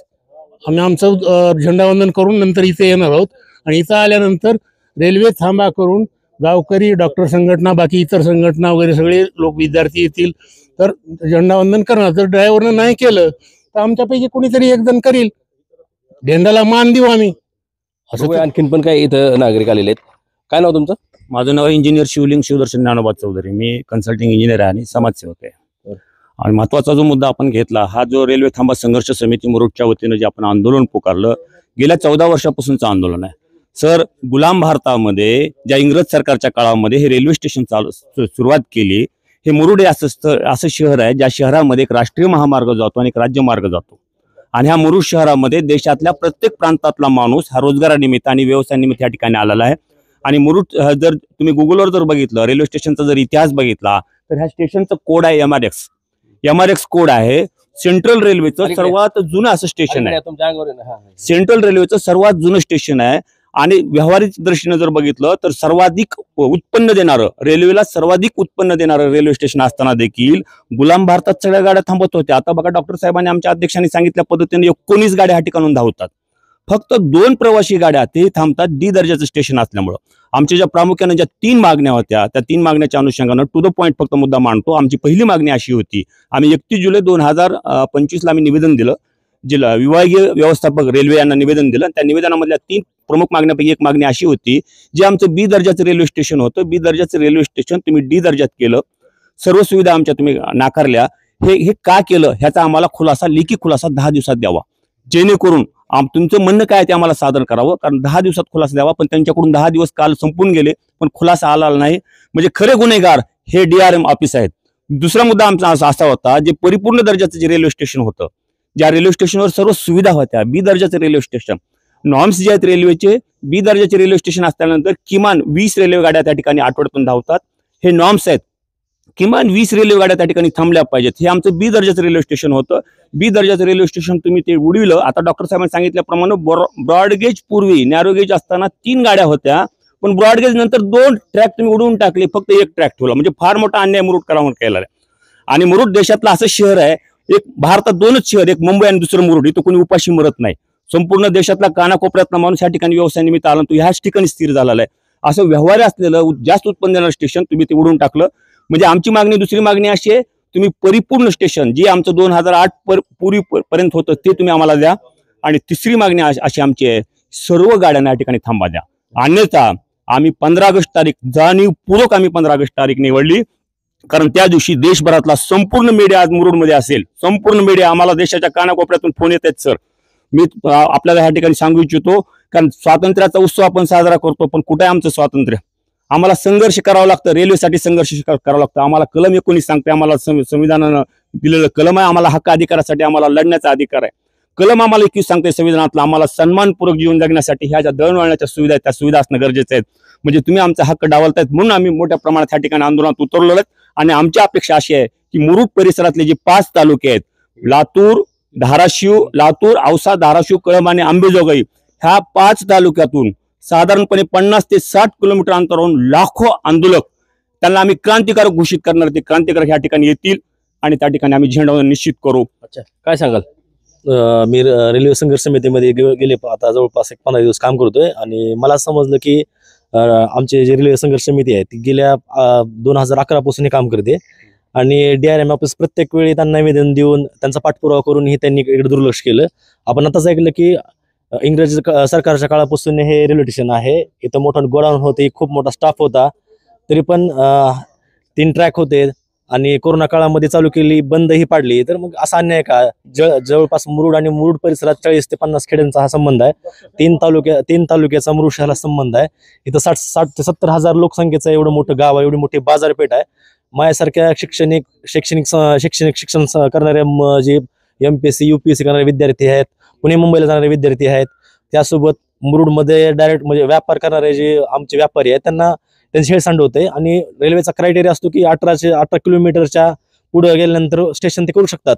S8: आम्ही आमचं झेंडावंदन करून नंतर इथे येणार आहोत. आणि इथं आल्यानंतर रेल्वे थांबा करून गावकरी, डॉक्टर संघटना, बाकी इतर संघटना वगैरे सगळे लोक, विद्यार्थी येतील तर झेंडावंदन करणार. जर ड्रायव्हरनं नाही केलं तर आमच्यापैकी कोणीतरी एक जण करील, झेंडाला मान देऊ आम्ही. असं
S1: आणखीन पण काही इथं नागरिक आलेले आहेत. काय नाव तुमचं?
S9: माझं नाव इंजिनियर शिवलिंग शिवदर्शन ज्ञानोबा चौधरी. मी कन्सल्टिंग इंजिनियर आहे आणि समाजसेवक आहे. आणि महत्वाचा जो मुद्दा आपण घेतला, हा जो रेल्वे थांबा संघर्ष समिती मुरुडच्या वतीनं जे आपण आंदोलन पुकारलं, गेल्या 14 वर्षापासूनचं आंदोलन आहे. सर, गुलाम भारतामध्ये ज्या इंग्रज सरकारच्या काळामध्ये हे रेल्वे स्टेशन सुरुवात केली. हे मुरुड असं शहर आहे ज्या शहरामध्ये एक राष्ट्रीय महामार्ग जातो आणि एक राज्यमार्ग जातो. आणि ह्या मुरुड शहरामध्ये देशातल्या प्रत्येक प्रांतातला माणूस हा रोजगारानिमित्त आणि व्यवसायानिमित्त या ठिकाणी आलेला आहे. आणि मुरुड जर तुम्ही गुगलवर जर बघितलं, रेल्वे स्टेशनचा जर इतिहास बघितला तर ह्या स्टेशनचं कोड आहे MRX कोड आहे. सेंट्रल रेल्वेचं सर्वात जुनं असं स्टेशन आहे. सेंट्रल रेल्वेचं सर्वात जुनं स्टेशन आहे. आणि व्यावहारिक दृष्टीने जर बघितलं तर सर्वाधिक उत्पन्न देणारं, रेल्वेला सर्वाधिक उत्पन्न देणारं रेल्वे स्टेशन असताना देखील गुलाम भारतात सगळ्या गाड्या थांबत होत्या. आता बघा, डॉक्टर साहेबांनी, आमच्या अध्यक्षांनी सांगितल्या पद्धतीने 19 गाड्या ह्या ठिकाणून धावतात. फक्त 2 प्रवासी गाड्या ते थांबतात D दर्जाचं स्टेशन असल्यामुळं. आमच्या ज्या प्रामुख्याने ज्या 3 मागण्या होत्या, त्या 3 मागण्याच्या अनुषंगानं टू द पॉईंट फक्त मुद्दा मांडतो. आमची पहिली मागणी अशी होती, आम्ही 31 जुलै 2025 आम्ही निवेदन दिलं, जिल्हा विभागीय व्यवस्थापक रेल्वे यांना निवेदन दिलं. त्या निवेदनामधल्या 3 प्रमुख मागण्यापैकी एक मागणी अशी होती, जे आमचं B दर्जाचं रेल्वे स्टेशन होतं, B दर्जाचं रेल्वे स्टेशन तुम्ही D दर्जात केलं, सर्व सुविधा आमच्या तुम्ही नाकारल्या. हे का केलं ह्याचा आम्हाला खुलासा, लेखी खुलासा 10 दिवसात द्यावा, जेणेकरून तुमचं म्हणणं काय ते आम्हाला सादर करावं. कारण 10 दिवसात खुलासा द्यावा, पण त्यांच्याकडून 10 दिवस काल संपून गेले पण खुलासा आला नाही. म्हणजे खरे गुन्हेगार हे DRM ऑफिस आहेत. दुसरा मुद्दा आमचा असा होता, जे परिपूर्ण दर्जाचं जे रेल्वे स्टेशन होतं, ज्या रेल्वे स्टेशनवर सर्व सुविधा होत्या, B दर्जाचं रेल्वे स्टेशन, नॉर्म्स जे आहेत रेल्वेचे, B दर्जाचे रेल्वे स्टेशन असल्यानंतर किमान 20 रेल्वे गाड्या त्या ठिकाणी आठवड्यातून धावतात. हे नॉर्म्स आहेत, किमान 20 रेल्वे गाड्या त्या ठिकाणी थांबल्या पाहिजेत. हे आमचं B दर्जाचं रेल्वे स्टेशन होतं. B दर्जाचं रेल्वे स्टेशन तुम्ही ते उडविलं. आता डॉक्टर साहेबांनी सांगितल्याप्रमाणे ब्रॉडगेज पूर्वी नॅरोगेज असताना 3 गाड्या होत्या, पण ब्रॉडगेज नंतर 2 ट्रॅक तुम्ही उडवून टाकले, फक्त 1 ट्रॅक ठेवला. म्हणजे फार मोठा अन्याय मुरुडकरांवर केला आहे. आणि मुरुड देशातलं असं शहर आहे, एक भारतात 2च शहर, एक मुंबई आणि दुसरं मुरुड, इथं कोणी उपाशी मरत नाही. संपूर्ण देशातला कानाकोपऱ्यातला माणूस या ठिकाणी व्यवसाय निमित्त आला, तो ह्याच ठिकाणी स्थिर झालेला आहे. असं व्यवहार असलेलं जास्त उत्पन्न देणारं स्टेशन तुम्ही ते उडून टाकलं. म्हणजे आमची मागणी, दुसरी मागणी अशी आहे, तुम्ही परिपूर्ण स्टेशन जे आमचं 2008 पूर्वी पर्यंत होतं ते तुम्ही आम्हाला द्या. आणि तिसरी मागणी अशी आमची आहे, सर्व गाड्यांना या ठिकाणी थांबा द्या. अन्यथा आम्ही 15 ऑगस्ट तारीख, जाणीवपूर्वक आम्ही 15 ऑगस्ट तारीख निवडली, कारण त्या दिवशी देशभरातला संपूर्ण मीडिया आज मुरुडमध्ये असेल. संपूर्ण मीडिया, आम्हाला देशाच्या कानाकोपऱ्यातून फोन येत आहेत. सर, मी आपल्याला ह्या ठिकाणी सांगू इच्छितो, कारण स्वातंत्र्याचा उत्सव आपण साजरा करतो, पण कुठे आहे आमचं स्वातंत्र्य? आम्हाला संघर्ष करावा लागतं, रेल्वेसाठी संघर्ष करावा लागतं. आम्हाला कलम 19 सांगते, आम्हाला संविधानानं दिलेलं कलम आहे, आम्हाला हक्क अधिकारासाठी आम्हाला लढण्याचा अधिकार आहे. कलम आम्हाला 21 सांगते संविधानातलं, आम्हाला सन्मानपूर्वक जीवन जगण्यासाठी ह्या ज्या दळणवळणाच्या सुविधा आहेत त्या सुविधा असणं गरजेचं आहे. म्हणजे तुम्ही आमचा हक्क डावलतायत, म्हणून आम्ही मोठ्या प्रमाणात ह्या ठिकाणी आंदोलनात उतरलो आहेत. आणि आमची अपेक्षा अशी आहे की मुरुड परिसरातले जे 5 तालुके आहेत, लातूर, औसा, धाराशिव, कळंब आणि अंबेजोगाई, ह्या 5 तालुक्यातून साधारणपणे 50 ते 60 किलोमीटर अंतरावरून लाखो आंदोलक, त्यांना आम्ही क्रांतिकारक घोषित करणार. ते क्रांतिकारक ह्या ठिकाणी येतील आणि त्या ठिकाणी आम्ही झेंडा निश्चित करू.
S1: अच्छा, काय सांगाल?
S10: मी रेल्वे संघर्ष समितीमध्ये गेले आता जवळपास 15 दिवस काम करतोय. आणि मला समजलं की आमचे जे रेल्वे संघर्ष समिती आहे ती गेल्या 2011 पासून हे काम करते. आणि DRM ऑफिस प्रत्येक वेळी त्यांना निवेदन देऊन त्यांचा पाठपुरावा करूनही त्यांनी इकडे दुर्लक्ष केलं. आपण आताच ऐकलं की इंग्रजी सरकारच्या काळापासून हे रेल्वे स्टेशन आहे. इथं मोठं गोडाऊन होते, खूप मोठा स्टाफ होता, तरी पण 3 ट्रॅक होते. आणि कोरोना काळामध्ये चालू केली, बंदही पाडली. तर मग असा अन्याय का? जवळपास मुरुड आणि मुरुड परिसरात 40 ते 50 खेड्यांचा हा संबंध आहे. 3 तालुक्याचा मुरुड शहराला संबंध आहे. इथं 60 ते 70 हजार लोकसंख्येचं एवढं मोठं गाव आहे, एवढी मोठी बाजारपेठ आहे. माझ्यासारख्या शैक्षणिक शिक्षण करणारे जे MPSC UPSC करणारे विद्यार्थी आहेत, पुणे मुंबईला जाणारे विद्यार्थी आहेत, त्यासोबत मुरुडमध्ये डायरेक्ट म्हणजे व्यापार करणारे जे आमचे व्यापारी आहेत त्यांना त्यांची हेळसांड होते आणि रेल्वेचा क्रायटेरिया असतो की 18 किलोमीटरच्या पुढे गेल्यानंतर स्टेशन ते करू शकतात.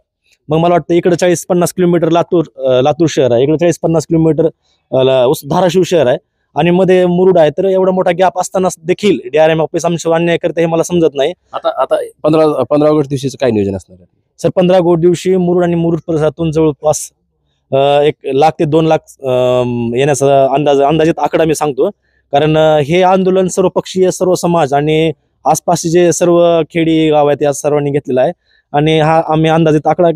S10: मग मला वाटतं इकडे 40-50 किलोमीटर लातूर शहर आहे, इकडे 40-50 किलोमीटर धाराशिव शहर आहे आणि मध्ये मुरुड आहे. तर एवढा मोठा गॅप असताना देखील DRM ऑफिस आमच्या अन्याय करते हे मला समजत नाही.
S1: आता 15 ऑगस्ट दिवशीचं काय नियोजन असणार आहे?
S10: सर 15 ऑगस्ट दिवशी मुरुड आणि मुरुड परिसरातून जवळपास 1 लाख ते 2 लाख येण्याचा अंदाजित आकडा मी सांगतो. कारण हे आंदोलन सर्वपक्षीय, सर्व समाज आणि आसपासचे जे सर्व खेडी गाव आहेत या सर्वांनी घेतलेला आहे आणि हा आम्ही अंदाजित आकडा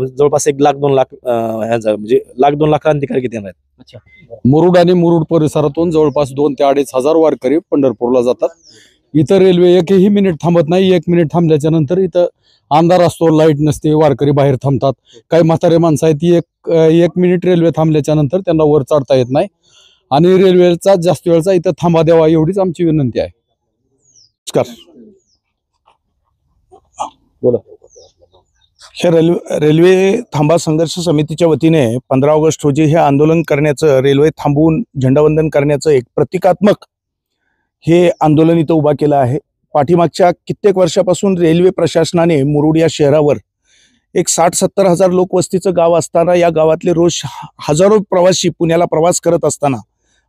S10: जवळपास 1 लाख 2 लाख म्हणजे 1 लाख 2 लाख क्रांतिकारी किती येणार आहेत.
S7: मुरुड आणि मुरुड परिसरातून जवळपास 2 ते 2.5 हजार वारकरी पंढरपूरला जातात. इथं रेल्वे एकही मिनिट थांबत नाही. 1 मिनिट थांबल्याच्या नंतर इथं अंधार असतो, लाईट नसते, वारकरी बाहेर थांबतात. काही म्हातारे माणसं आहेत ती एक मिनिट रेल्वे थांबल्याच्या नंतर त्यांना वर चढता येत नाही आणि रेल्वेचा जास्त वेळचा इथं थांबा द्यावा एवढीच आमची विनंती आहे. नमस्कार.
S1: बोला.
S4: हे रेल्वे थांबा संघर्ष समितीच्या वतीने 15 ऑगस्ट रोजी हे आंदोलन करण्याचं, रेल्वे थांबवून झेंडावंदन करण्याचं एक प्रतिकात्मक हे आंदोलन इथं उभा केलं आहे. पाठीमागच्या कित्येक वर्षापासून रेल्वे प्रशासनाने मुरुड या शहरावर एक 60-70 हजार लोकवस्तीचं गाव असताना या गावातले रोज हजारो प्रवासी पुण्याला प्रवास करत असताना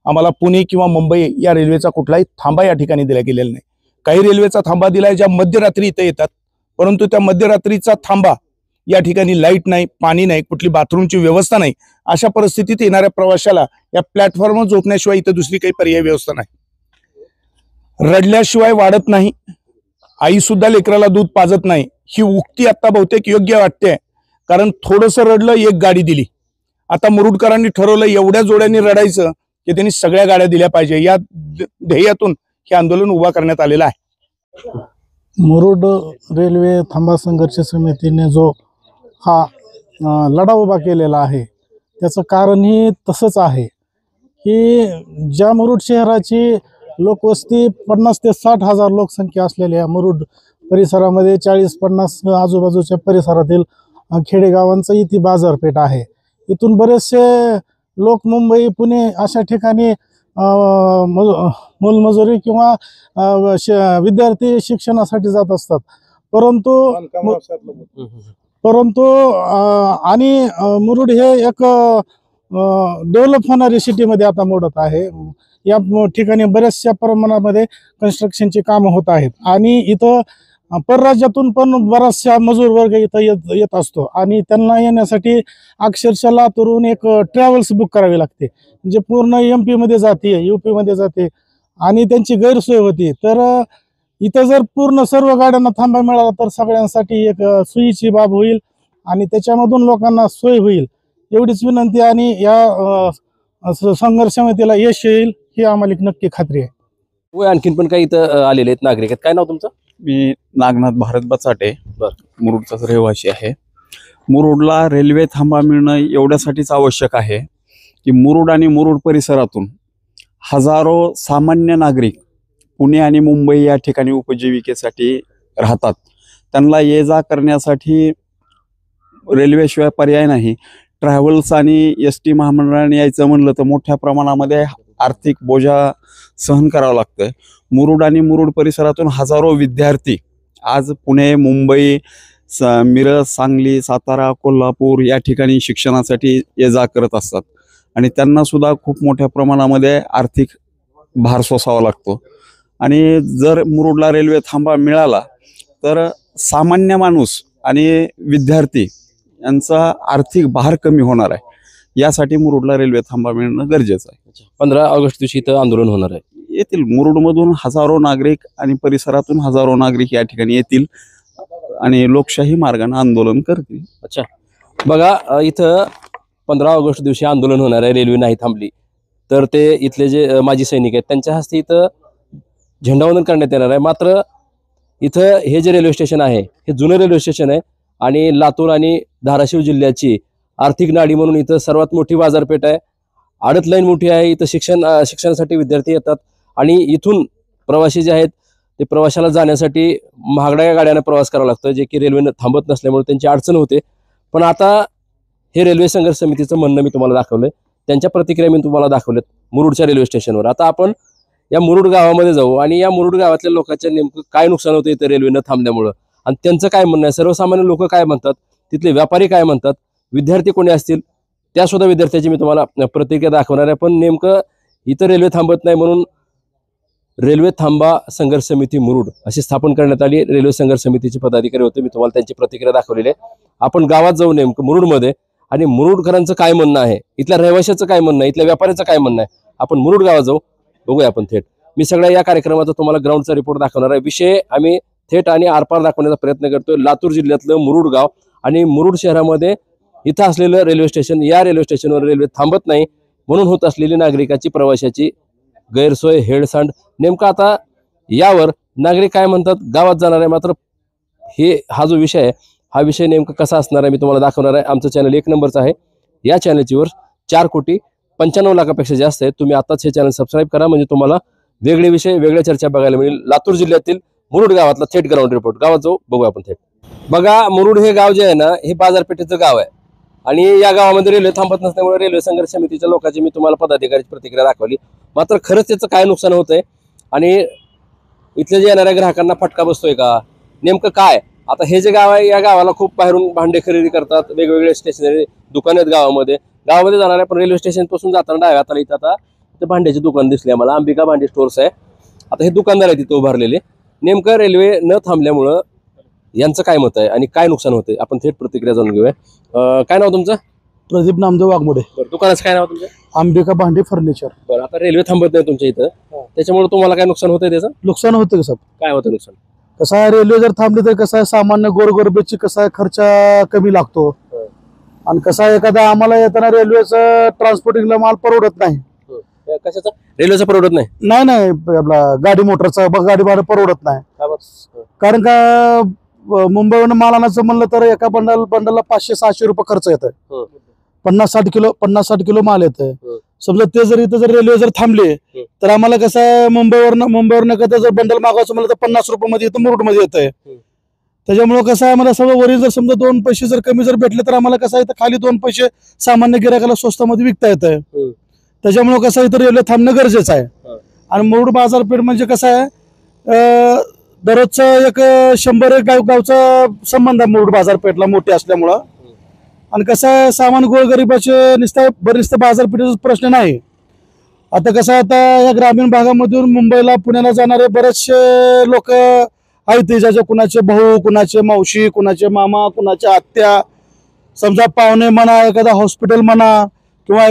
S4: आम्हाला पुणे किंवा मुंबई या रेल्वेचा कुठलाही थांबा या ठिकाणी दिला गेलेला नाही. काही रेल्वेचा थांबा दिलाय ज्या मध्यरात्री इथं येतात, परंतु त्या मध्यरात्रीचा थांबा या ठिकाणी लाईट नाही, पाणी नाही, कुठली बाथरूमची व्यवस्था नाही. अशा परिस्थितीत येणाऱ्या प्रवाशाला या प्लॅटफॉर्मवर झोपण्याशिवाय इथं दुसरी काही पर्याय व्यवस्था नाही. रडल्याशिवाय वाढत नाही, आई सुद्धा लेकराला दूध पाजत नाही ही उक्ती आता बहुतेक योग्य वाटते. कारण थोडंसं रडलं, एक गाडी दिली. आता मुरुडकरांनी ठरवलं एवढ्या जोड्यांनी रडायचं की त्यांनी सगळ्या गाड्या दिल्या पाहिजे. या ध्येयातून हे आंदोलन उभा करण्यात आलेलं आहे.
S11: मुरुड रेल्वे थांबा संघर्ष समितीने जो हा लढा उभा केलेला आहे त्याचं कारणही तसंच आहे की ज्या मुरुड शहराची लोकवस्ती 50 ते 60 हजार लोकसंख्या असलेल्या मुरुड परिसरामध्ये 40-50 आजूबाजूच्या परिसरातील खेडेगावांचा इथे बाजारपेठ आहे. इथून बरेचसे लोक मुंबई, पुणे अशा ठिकाणी मोलमजुरी किंवा विद्यार्थी शिक्षणासाठी जात असतात. परंतु आणि मुरुड हे एक डेव्हलप होणारी सिटीमध्ये आता मोडत आहे. या ठिकाणी बऱ्याचशा प्रमाणामध्ये कन्स्ट्रक्शनची कामं होत आहेत आणि इथं परराज्यातून पण बराचशा मजूर वर्ग इथं येत असतो आणि त्यांना येण्यासाठी अक्षरशः लातूरून एक ट्रॅव्हल्स बुक करावी लागते, जे पूर्ण MP मध्ये जाते, UP मध्ये जाते आणि त्यांची गैरसोय होती. तर इथं जर पूर्ण सर्व गाड्यांना थांबा मिळाला तर सगळ्यांसाठी एक सोयीची बाब होईल आणि त्याच्यामधून लोकांना सोय होईल एवढीच विनंती. आणि या संघर्ष समितीला यश येईल ही आम्हाला एक नक्की खात्री आहे.
S1: आणखीन पण काही इथं आलेले आहेत नागरिक आहेत. काय नाव तुमचं?
S12: मी नागनाथ भारत बचाटे, मुरुडचाच रहिवासी आहे. मुरुडला रेल्वे थांबा मिळणं एवढ्यासाठीच आवश्यक आहे की मुरुड आणि मुरुड परिसरातून हजारो सामान्य नागरिक पुणे आणि मुंबई या ठिकाणी उपजीविकेसाठी राहतात. त्यांना ये जा करण्यासाठी रेल्वेशिवाय पर्याय नाही. ट्रॅव्हल्स आणि ST महामंडळाने यायचं म्हणलं तर मोठ्या प्रमाणामध्ये आर्थिक बोजा सहन करावं लागतं. मुरुड आणि मुरुड परिसरातून हजारो विद्यार्थी आज पुणे, मुंबई, मिरज, सांगली, सातारा, कोल्हापूर या ठिकाणी शिक्षणासाठी ये जा करत असतात आणि त्यांना सुद्धा खूप मोठ्या प्रमाणामध्ये आर्थिक भार सोसावा लागतो. आणि जर मुरुडला रेल्वे थांबा मिळाला तर सामान्य माणूस आणि विद्यार्थी यांचा आर्थिक भार कमी होणार आहे. यासाठी मुरुडला रेल्वे थांबा मिळणं गरजेचं आहे.
S1: 15 ऑगस्ट दिवशी इथं आंदोलन होणार आहे.
S12: येतील मुरुडमधून हजारो नागरिक आणि परिसरातून हजारो नागरिक या ठिकाणी येतील आणि लोकशाही मार्गाने आंदोलन करतील.
S1: अच्छा, बघा इथं 15 ऑगस्ट दिवशी आंदोलन होणार आहे. रेल्वे नाही थांबली तर ते इथले जे माजी सैनिक आहेत त्यांच्या हस्ते इथं झेंडावंदन करण्यात येणार आहे. मात्र इथं हे जे रेल्वे स्टेशन आहे हे जुनं रेल्वे स्टेशन आहे आणि लातूर आणि धाराशिव जिल्ह्याची आर्थिक नाडी म्हणून इथं सर्वात मोठी बाजारपेठ आहे. आडत लाईन मोठी आहे. इथं शिक्षणासाठी विद्यार्थी येतात आणि इथून प्रवासी जे आहेत ते प्रवाशाला जाण्यासाठी महागड्या गाड्याने प्रवास करावा लागतो, जे की रेल्वेनं थांबत नसल्यामुळे त्यांची अडचण होते. पण आता हे रेल्वे संघर्ष समितीचं म्हणणं मी तुम्हाला दाखवलंय त्यांच्या प्रतिक्रिया मी तुम्हाला दाखवल्यात मुरुडच्या रेल्वे स्टेशनवर. आता आपण या मुरुड गावामध्ये जाऊ आणि या मुरुड गावातल्या लोकांच्या नेमकं काय नुकसान होतं इथं रेल्वे न थांबल्यामुळं आणि त्यांचं काय म्हणणं आहे, सर्वसामान्य लोक काय म्हणतात, तिथले व्यापारी काय म्हणतात, विद्यार्थी कोणी असतील त्या सुद्धा विद्यार्थ्याची मी तुम्हाला प्रतिक्रिया दाखवणार आहे. पण नेमकं इथं रेल्वे थांबत नाही म्हणून रेल्वे थांबा संघर्ष समिती मुरुड अशी स्थापन करण्यात आली. रेल्वे संघर्ष समितीचे पदाधिकारी होते, मी तुम्हाला त्यांची प्रतिक्रिया दाखवलेली आहे. आपण गावात जाऊ नेमकं मुरुडमध्ये आणि मुरुडकरांचं काय म्हणणं आहे, इथल्या रहिवाशाचं काय म्हणणं आहे, इथल्या व्यापाऱ्याचं काय म्हणणं आहे, आपण मुरुड गावात जाऊ, बघूया आपण थेट. मी सगळ्या या कार्यक्रमाचा तुम्हाला ग्राउंडचा रिपोर्ट दाखवणार आहे. विषय आम्ही थेट आणि आरपार दाखवण्याचा प्रयत्न करतोय. लातूर जिल्ह्यातलं मुरुड गाव आणि मुरुड शहरामध्ये इथं असलेलं रेल्वे स्टेशन, या रेल्वे स्टेशनवर रेल्वे थांबत नाही म्हणून होत असलेली नागरिकाची प्रवाशाची गैरसोय, हेळसांड, नेमका आता यावर नागरिक काय म्हणतात गावात जाणार आहे. मात्र हा जो विषय आहे हा विषय नेमका कसा असणार आहे मी तुम्हाला दाखवणार आहे. आमचं चॅनल 1 नंबरचं आहे. या चॅनलची वर 4,95,00,000 जास्त आहे. तुम्ही आताच हे चॅनल सबस्क्राईब करा म्हणजे तुम्हाला वेगळे विषय, वेगळ्या चर्चा बघायला मिळेल. लातूर जिल्ह्यातील मुरुड गावातला थेट ग्राउंड रिपोर्ट. गावात जाऊ, बघू आपण थेट. बघा, मुरुड हे गाव जे आहे ना, हे बाजारपेठेचं गाव आहे आणि या गावामध्ये रेल्वे थांबत नसल्यामुळे रेल्वे संघर्ष समितीच्या लोकांची मी तुम्हाला पदाधिकाऱ्याची प्रतिक्रिया दाखवली. मात्र खरंच त्याचं काय नुकसान होतंय आणि इथले जे येणाऱ्या ग्राहकांना फटका बसतोय का, नेमकं काय. आता हे जे गाव आहे या गावाला खूप बाहेरून भांडे खरेदी करतात, वेगवेगळे स्टेशनरी दुकान आहेत गावामध्ये जाणाऱ्या. पण रेल्वे स्टेशन पासून जाताना डाव्या हाताला इथं आता ते भांड्याची दुकान दिसली आम्हाला, अंबिका भांडी स्टोर्स आहे. आता हे दुकानदार आहे तिथे उभारलेले. नेमकं रेल्वे न थांबल्यामुळं यांचं काय मत आहे आणि काय नुकसान होतंय आपण थेट प्रतिक्रिया जाणून घेऊया. काय नाव तुमचं?
S11: प्रदीप नामदेव वाघमोडे.
S1: दुकानाचं काय नाव तुमचं?
S11: अंबिका भांडी फर्निचर.
S1: बरं, आता रेल्वे थांबत नाही तुमच्या इथं, त्याच्यामुळे तुम्हाला काय नुकसान होतंय त्याचं?
S11: नुकसान होतं का साहेब?
S1: काय होतं नुकसान?
S11: कसं आहे, रेल्वे जर थांबली तर कसं आहे, सामान्य गोरगरिबाची कसं आहे खर्च कमी लागतो आणि कसं आहे एखादा आम्हाला येताना रेल्वेचं ट्रान्सपोर्टिंगला माल परवडत नाही.
S1: कशाचा? रेल्वेचा परवडत नाही?
S11: नाही आपला गाडी मोटरचा गाडी भाडं परवडत नाही. कारण का मुंबईवरून माल आणायचं म्हणलं तर एका बंडलला 500-600 रुपये खर्च येतोय. 50-60 किलो माल येतोय. समजा ते जर इथं जर रेल्वे जर थांबले तर आम्हाला कसं आहे मुंबईवरनं का जर बंडल मागवायचं म्हणलं तर 50 रुपये मध्ये इथं मुरुड मध्ये येतंय. त्याच्यामुळे कसं आहे आम्हाला सगळं वरील जर समजा 2 पैसे जर कमी जर भेटले तर आम्हाला कसं आहे इथं खाली 2 पैसे सामान्य गिरायकाला स्वस्तामध्ये विकता येतंय. त्याच्यामुळे कसं इथं रेल्वे थांबणं गरजेचं आहे. आणि मुरुड बाजारपेठ म्हणजे कसं आहे दररोजचं एक 100 गावचा संबंध आहे मुरुड बाजारपेठला मोठी असल्यामुळं. आणि कसं आहे सामान्य गोरगरिबाचे नुसतं बाजारपेठेचा प्रश्न नाही. आता कसं आता या ग्रामीण भागामधून मुंबईला पुण्याला जाणारे बरेचसे लोक आहेत, ज्याचे कुणाचे भाऊ, कुणाचे मावशी, कुणाचे मामा, कुणाच्या आत्या, समजा पाहुणे म्हणा, एखादा हॉस्पिटल म्हणा किंवा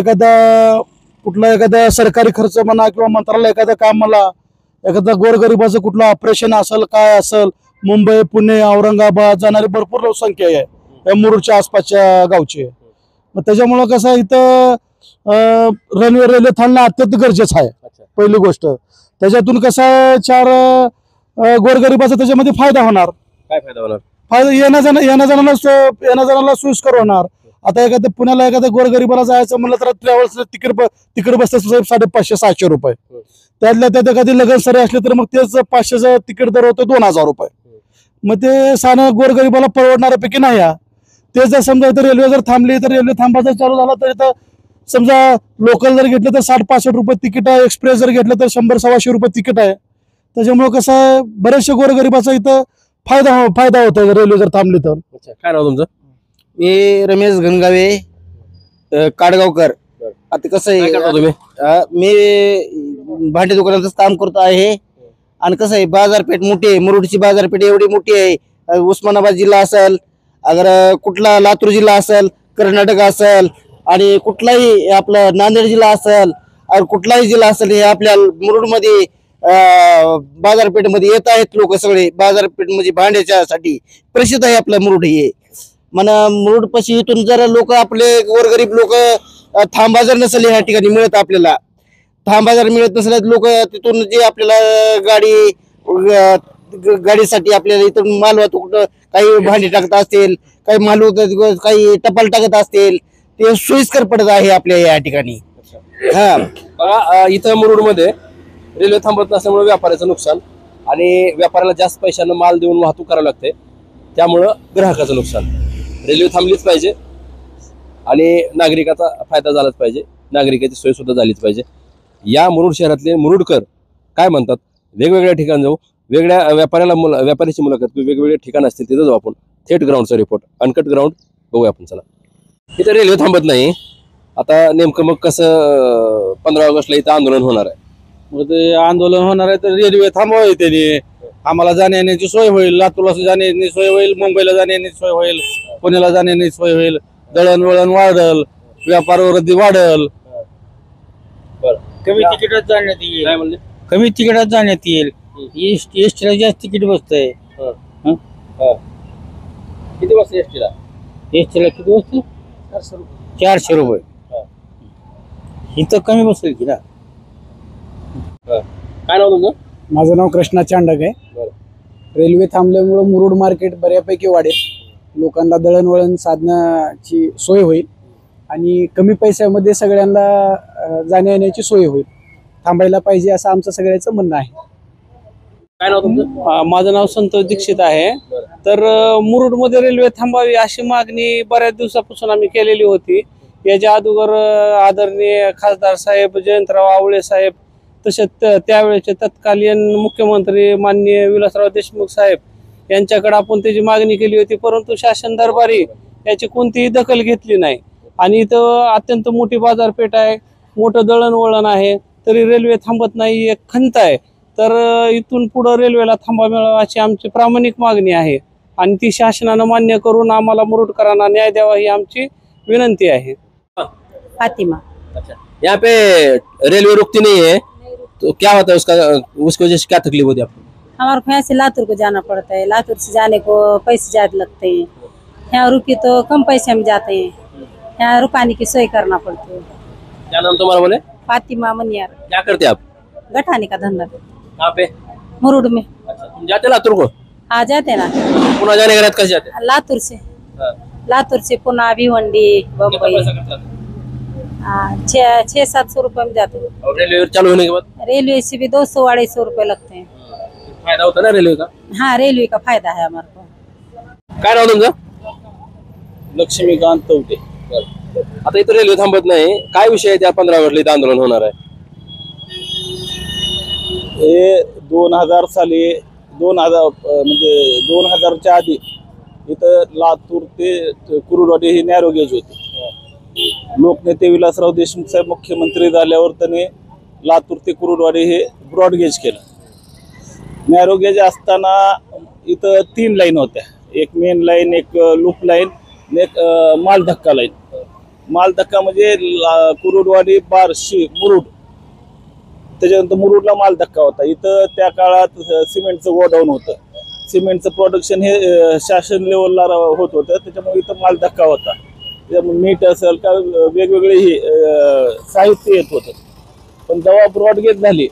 S11: एखादा सरकारी खर्च म्हणा किंवा मंत्रालय एखादं काम म्हणा, एखादा गोरगरिबाचं कुठलं ऑपरेशन असेल काय असेल, मुंबई, पुणे, औरंगाबाद जाणारी भरपूर लोकसंख्या आहे या मुरुडच्या आसपासच्या गावची. मग त्याच्यामुळं कसं इथं रेल्वे थांबणं अत्यंत गरजेचं आहे. पहिली गोष्ट त्याच्यातून कसं आहे 4 गोरगरिबाचा त्याच्यामध्ये फायदा होणार.
S1: काय फायदा होणार?
S11: फायदा येण्या जाण्याला सोयीस्कर होणार. आता एखाद्या पुण्याला एखाद्या गोरगरिबाला जायचं म्हणलं तर ट्रॅव्हल्स तिकीट बसतं 550-600 रुपये. त्यातल्या त्यात एखादी लगन सरी असली तर मग तेच 500चं तिकीट दर होतं 2000 रुपये. मग ते साधं गोरगरिबाला परवडणाऱ्यापैकी नाही. ते जर समजा इथं रेल्वे जर थांबली तर रेल्वे थांबा जर चालू झाला तर इथं समजा लोकल जर घेतलं तर 60-65 रुपये तिकीट आहे, एक्सप्रेस जर घेतलं तर 100-125 रुपये तिकीट आहे. त्याच्यामुळे कसं आहे बरेचशे गोरगरिबाचा इथं फायदा होतो रेल्वे जर थांबली तर.
S1: काय नाव तुमचं?
S3: मी रमेश घनगावे काडगावकर. आता कसं आहे मी भांडी दुकानातच काम करतो आहे आणि कसं आहे बाजारपेठ मोठी आहे, मुरुडची बाजारपेठ एवढी मोठी आहे. उस्मानाबाद जिल्हा असेल, अगर कुठला लातूर जिल्हा असेल, कर्नाटक असेल आणि कुठलाही आपला नांदेड जिल्हा असेल आणि कुठलाही जिल्हा असेल, हे आपल्या मुरुडमध्ये बाजारपेठेमध्ये येत आहेत लोक सगळे. बाजारपेठ म्हणजे भांड्याच्यासाठी प्रसिद्ध आहे आपलं मुरुड. हे म्हणा मुरुड पाशी इथून जर लोक आपले गोरगरीब लोक थांबा जर नसेल ह्या ठिकाणी मिळत, आपल्याला थांबा जर मिळत नसेल लोक तिथून जे आपल्याला गाडीसाठी आपल्याला इथून माल वाहतूक काही भांडी टाकत असतील, काही माल काही टपाल टाकत असतील, ते सोयीस्कर पडत आहे आपल्या या ठिकाणी.
S1: इथं मुरुडमध्ये रेल्वे थांबत नसल्यामुळे व्यापाऱ्याचं नुकसान आणि व्यापाऱ्याला जास्त पैशानं माल देऊन वाहतूक करावी लागते, त्यामुळं ग्राहकाचं नुकसान. रेल्वे थांबलीच पाहिजे आणि नागरिकाचा फायदा झालाच पाहिजे. नागरिकांची सोय सुद्धा झालीच पाहिजे. या मुरुड शहरातले मुरुडकर काय म्हणतात, वेगवेगळ्या ठिकाणी जाऊ, वेगळ्या व्यापाऱ्याची मुलाखत, वेगवेगळे ठिकाण असतील तिथं जाऊ आपण. थेट ग्राउंडचा रिपोर्ट, अनकट ग्राउंड बघूया आपण. चला, इथं रेल्वे थांबत नाही. आता नेमकं मग कसं 15 ऑगस्टला इथं आंदोलन होणार आहे?
S3: मग ते आंदोलन होणार आहे तर रेल्वे थांबवावी त्यांनी. आम्हाला जाण्या येण्याची सोय होईल, लातूरला जाण्या येण्याची सोय होईल, मुंबईला जाण्या येण्याची सोय होईल, पुण्याला जाण्या येण्याची सोय होईल, दळणवळण वाढल, व्यापार वृद्धी वाढल.
S13: कमी तिकिटात जाण्यात येईल.
S1: काय म्हणले?
S13: कमी तिकिटात जाण्यात येईल. एसटीला जास्त तिकीट बसतंय.
S1: किती वाजता एसटीला?
S13: एसटीला किती बसते? 400 रुपये. इथं कमी बसेल की ना.
S1: काय नाव तुमचं?
S11: माझं नाव कृष्णा चांडक आहे. रेल्वे थांबल्यामुळं मुरुड मार्केट बऱ्यापैकी वाढेल, लोकांना दळणवळण साधनाची सोय होईल आणि कमी पैशामध्ये सगळ्यांना जाण्या येण्याची सोय होईल. थांबायला पाहिजे असं आमचं सगळ्याचं म्हणणं आहे.
S1: काय नाव तुमचं?
S3: माझं नाव संतोष दीक्षित आहे. तर मुरुडमध्ये रेल्वे थांबावी अशी मागणी बऱ्याच दिवसापासून आम्ही केलेली होती. याच्या अगोदर आदरणीय खासदार साहेब जयंतराव आवळे साहेब, तसेच त्यावेळेचे तत्कालीन मुख्यमंत्री माननीय विलासराव देशमुख साहेब यांच्याकडे आपण त्याची मागणी केली होती, परंतु शासन दरबारी याची कोणतीही दखल घेतली नाही. आणि इथं अत्यंत मोठी बाजारपेठ आहे, मोठं दळणवळण आहे, तरी रेल्वे थांबत नाही, एक खंत आहे. तर इथून पुढं रेल्वेला थांबा मिळावा अशी आमची प्रामाणिक मागणी आहे आणि ती शासनानं मान्य करून आम्हाला मुरुडकरांना न्याय द्यावा ही आमची विनंती आहे.
S2: फातिमा.
S1: अच्छा, यहाँ पे रेलवे रुकती नहीं है तो क्या होता है उसकी वजह से क्या तकलीफ होती है आपको?
S2: हमारे को यहाँ से लातूर को जाना पड़ता है, लातूर से जाने को पैसे ज्यादा लगते हैं, यहाँ रुकी तो कम पैसे में जाते हैं, यहाँ रुकाने की सोई करना पड़ती है.
S1: क्या नाम तुम्हारा बोले?
S2: फातिमा मनियार.
S1: क्या करते आप?
S2: गठाने का धंधा.
S1: कहाँ पे?
S2: मुरुड में.
S1: अच्छा, तुम जाते लातूर को?
S2: आ जाते ना.
S1: पुणे जाने के बाद कैसे जाते?
S2: लातूर से. लातूर से पुणे, भिवंडी,
S1: कितना
S2: बम्बई.
S1: पैसा खर्च आता है?
S2: 600-700 रुपए में जाते हैं.
S1: और रेलवे चालू होने के बाद
S2: रेलवे से भी 200-250 रुपए लगते हैं.
S1: फायदा होता ना रेलवे का?
S2: हाँ, रेलवे का फायदा है हमारे को.
S1: काय नाव तुमचं?
S3: लक्ष्मीकांत तवटे.
S1: आता इथं रेल्वे थांबत नाही, काय विषय आहे? त्या 15 ऑगस्टला इथं आंदोलन होणार आहे.
S3: हे 2000 साली 2000च्या आधी इथं लातूर ते कुरुडवाडी ही नॅरो गेज होती. लोकनेते विलासराव देशमुख साहेब मुख्यमंत्री झाल्यावर त्यांनी लातूर ते कुरुडवाडी हे ब्रॉड गेज केलं. नॅरो गेज असताना इथं 3 लाईन होत्या, एक मेन लाईन, एक लूप लाईन, एक मालधक्का लाईन. मालधक्का म्हणजे कुरुडवाडी, बार्शी, मुरुड, त्याच्यानंतर मुरुडला मालधक्का होता. इथं त्या काळात सिमेंटचं गोडाऊन होतं, सिमेंटचं प्रोडक्शन हे शासन लेवलला होत होतं, त्याच्यामुळे इथं मालधक्का होता. मीठ असेल का वेगवेगळे ही साहित्य येत होतं. पण जेव्हा ब्रॉडगेज झाली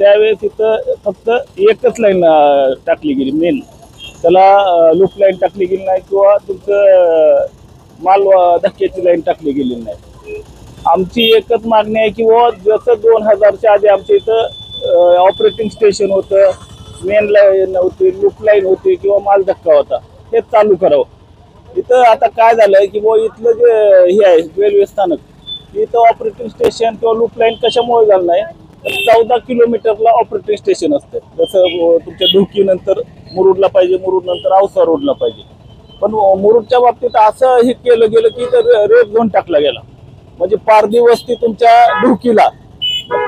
S3: त्यावेळेस इथं फक्त एकच लाईन टाकली गेली मेन, त्याला लूप लाईन टाकली गेली नाही किंवा तुमचं माल धक्क्याची लाईन टाकली गेली नाही. आमची एकच मागणी आहे की जसं 2000च्या आधी आमच्या इथं ऑपरेटिंग स्टेशन होतं, मेन लाईन होती, लूप लाईन होती किंवा माल धक्का होता, हे चालू करावं. इथं आता काय झालंय की इथलं जे हे आहे रेल्वे स्थानक, इथं ऑपरेटिंग स्टेशन किंवा लूप लाईन कशामुळे झालं नाही तर 14 किलोमीटरला ऑपरेटिंग स्टेशन असतं. जसं तुमच्या ढुकीनंतर मुरुडला पाहिजे, मुरुड नंतर औसा रोडला पाहिजे. पण मुरुडच्या बाबतीत असं हे केलं गेलं की रेड झोन टाकला गेला, म्हणजे पारधी वस्ती तुमच्या ढुकीला,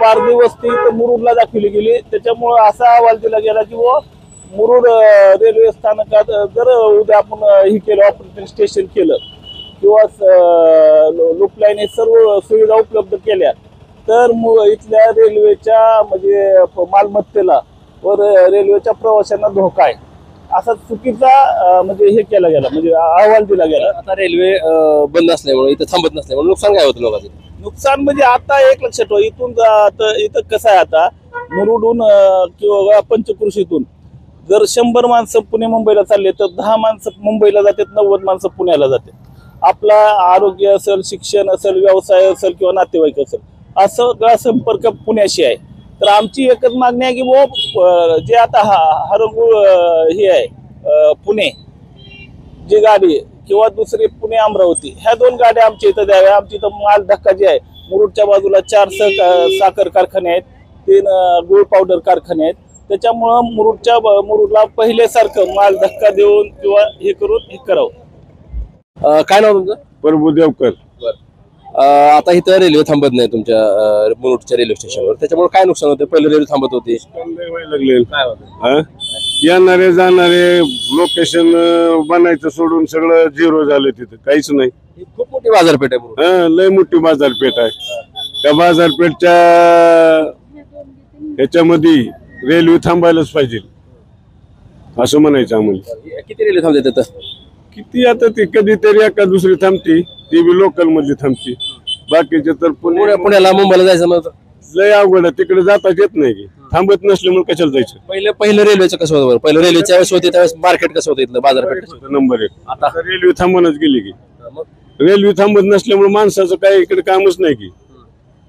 S3: पारधी वस्ती इथं मुरुडला दाखवली गेली. त्याच्यामुळं असा अहवाल दिला गेला की मुरुड रेल्वे स्थानकात जर उद्या आपण हे केलं, ऑपरेटिंग स्टेशन केलं किंवा लूप लाईन हे सर्व सुविधा उपलब्ध केल्या तर इथल्या रेल्वेच्या म्हणजे मालमत्तेला व रेल्वेच्या प्रवाशांना धोका आहे, असा चुकीचा म्हणजे हे केला गेला, म्हणजे अहवाल दिला गेला.
S1: आता रेल्वे बंद असल्यामुळे इथं थांबत नसल्यामुळे नुकसान काय होतं लोकांचं?
S3: नुकसान म्हणजे आता एक लक्षात ठेवा, इथं कसं आहे, आता मुरुडहून किंवा पंचकृषीतून जर 100 माणसं पुणे मुंबईला चालले तर 10 माणसं मुंबईला जातात, 90 माणसं पुण्याला जातात. आपला आरोग्य असेल, शिक्षण असेल, व्यवसाय असेल किंवा नातेवाईक असेल, असं सगळा संपर्क पुण्याशी आहे. तर आमची एकच मागणी आहे की जे आता हरंगुळ हे आहे पुणे जी गाडी किंवा दुसरी पुणे अमरावती, ह्या 2 गाड्या आमच्या इथं द्याव्या. आमची इथं माल धक्का जे आहे
S14: मुरुडच्या बाजूला 4 साखर कारखाने आहेत, 3 गुळ पावडर कारखाने आहेत. त्याच्यामुळं मुरुडला पहिल्यासारखं माल धक्का देऊन किंवा हे करून हे करावं.
S1: काय नाव तुमचं?
S15: प्रभू देवकर.
S1: आता इथं रेल्वे थांबत नाही तुमच्या मुरुडच्या रेल्वे स्टेशनवर, त्याच्यामुळे काय नुकसान होतं? पहिले रेल्वे थांबत होती,
S15: येणारे जाणारे लोकेशन बनायचं सोडून सगळं झिरो झालं, तिथं काहीच नाही.
S1: खूप मोठी बाजारपेठ आहे.
S15: लय मोठी बाजारपेठ आहे. त्या बाजारपेठच्या ह्याच्यामध्ये रेल्वे थांबायलाच पाहिजे असं म्हणायचं आम्हाला.
S1: किती रेल्वे थांबते तिथं?
S15: किती आता ती कधीतरी एका दुसरी थांबती, ती बी लोकल मधली थांबती. बाकीचे तर
S1: पुण्याला मुंबईला जायचं मग
S15: लय अवघड आहे, तिकडे जाताच येत नाही की, थांबत नसल्यामुळे कशाला जायचं.
S1: पहिलं रेल्वेचं कसं होतं? पहिलं रेल्वेच्या वेळेस होते त्यावेळेस मार्केट कसं होतं इथलं? बाजारपेठ
S15: नंबर 1.
S1: आता
S15: रेल्वे थांबूनच गेली की, रेल्वे थांबत नसल्यामुळे माणसाचं काय इकडे कामच नाही की,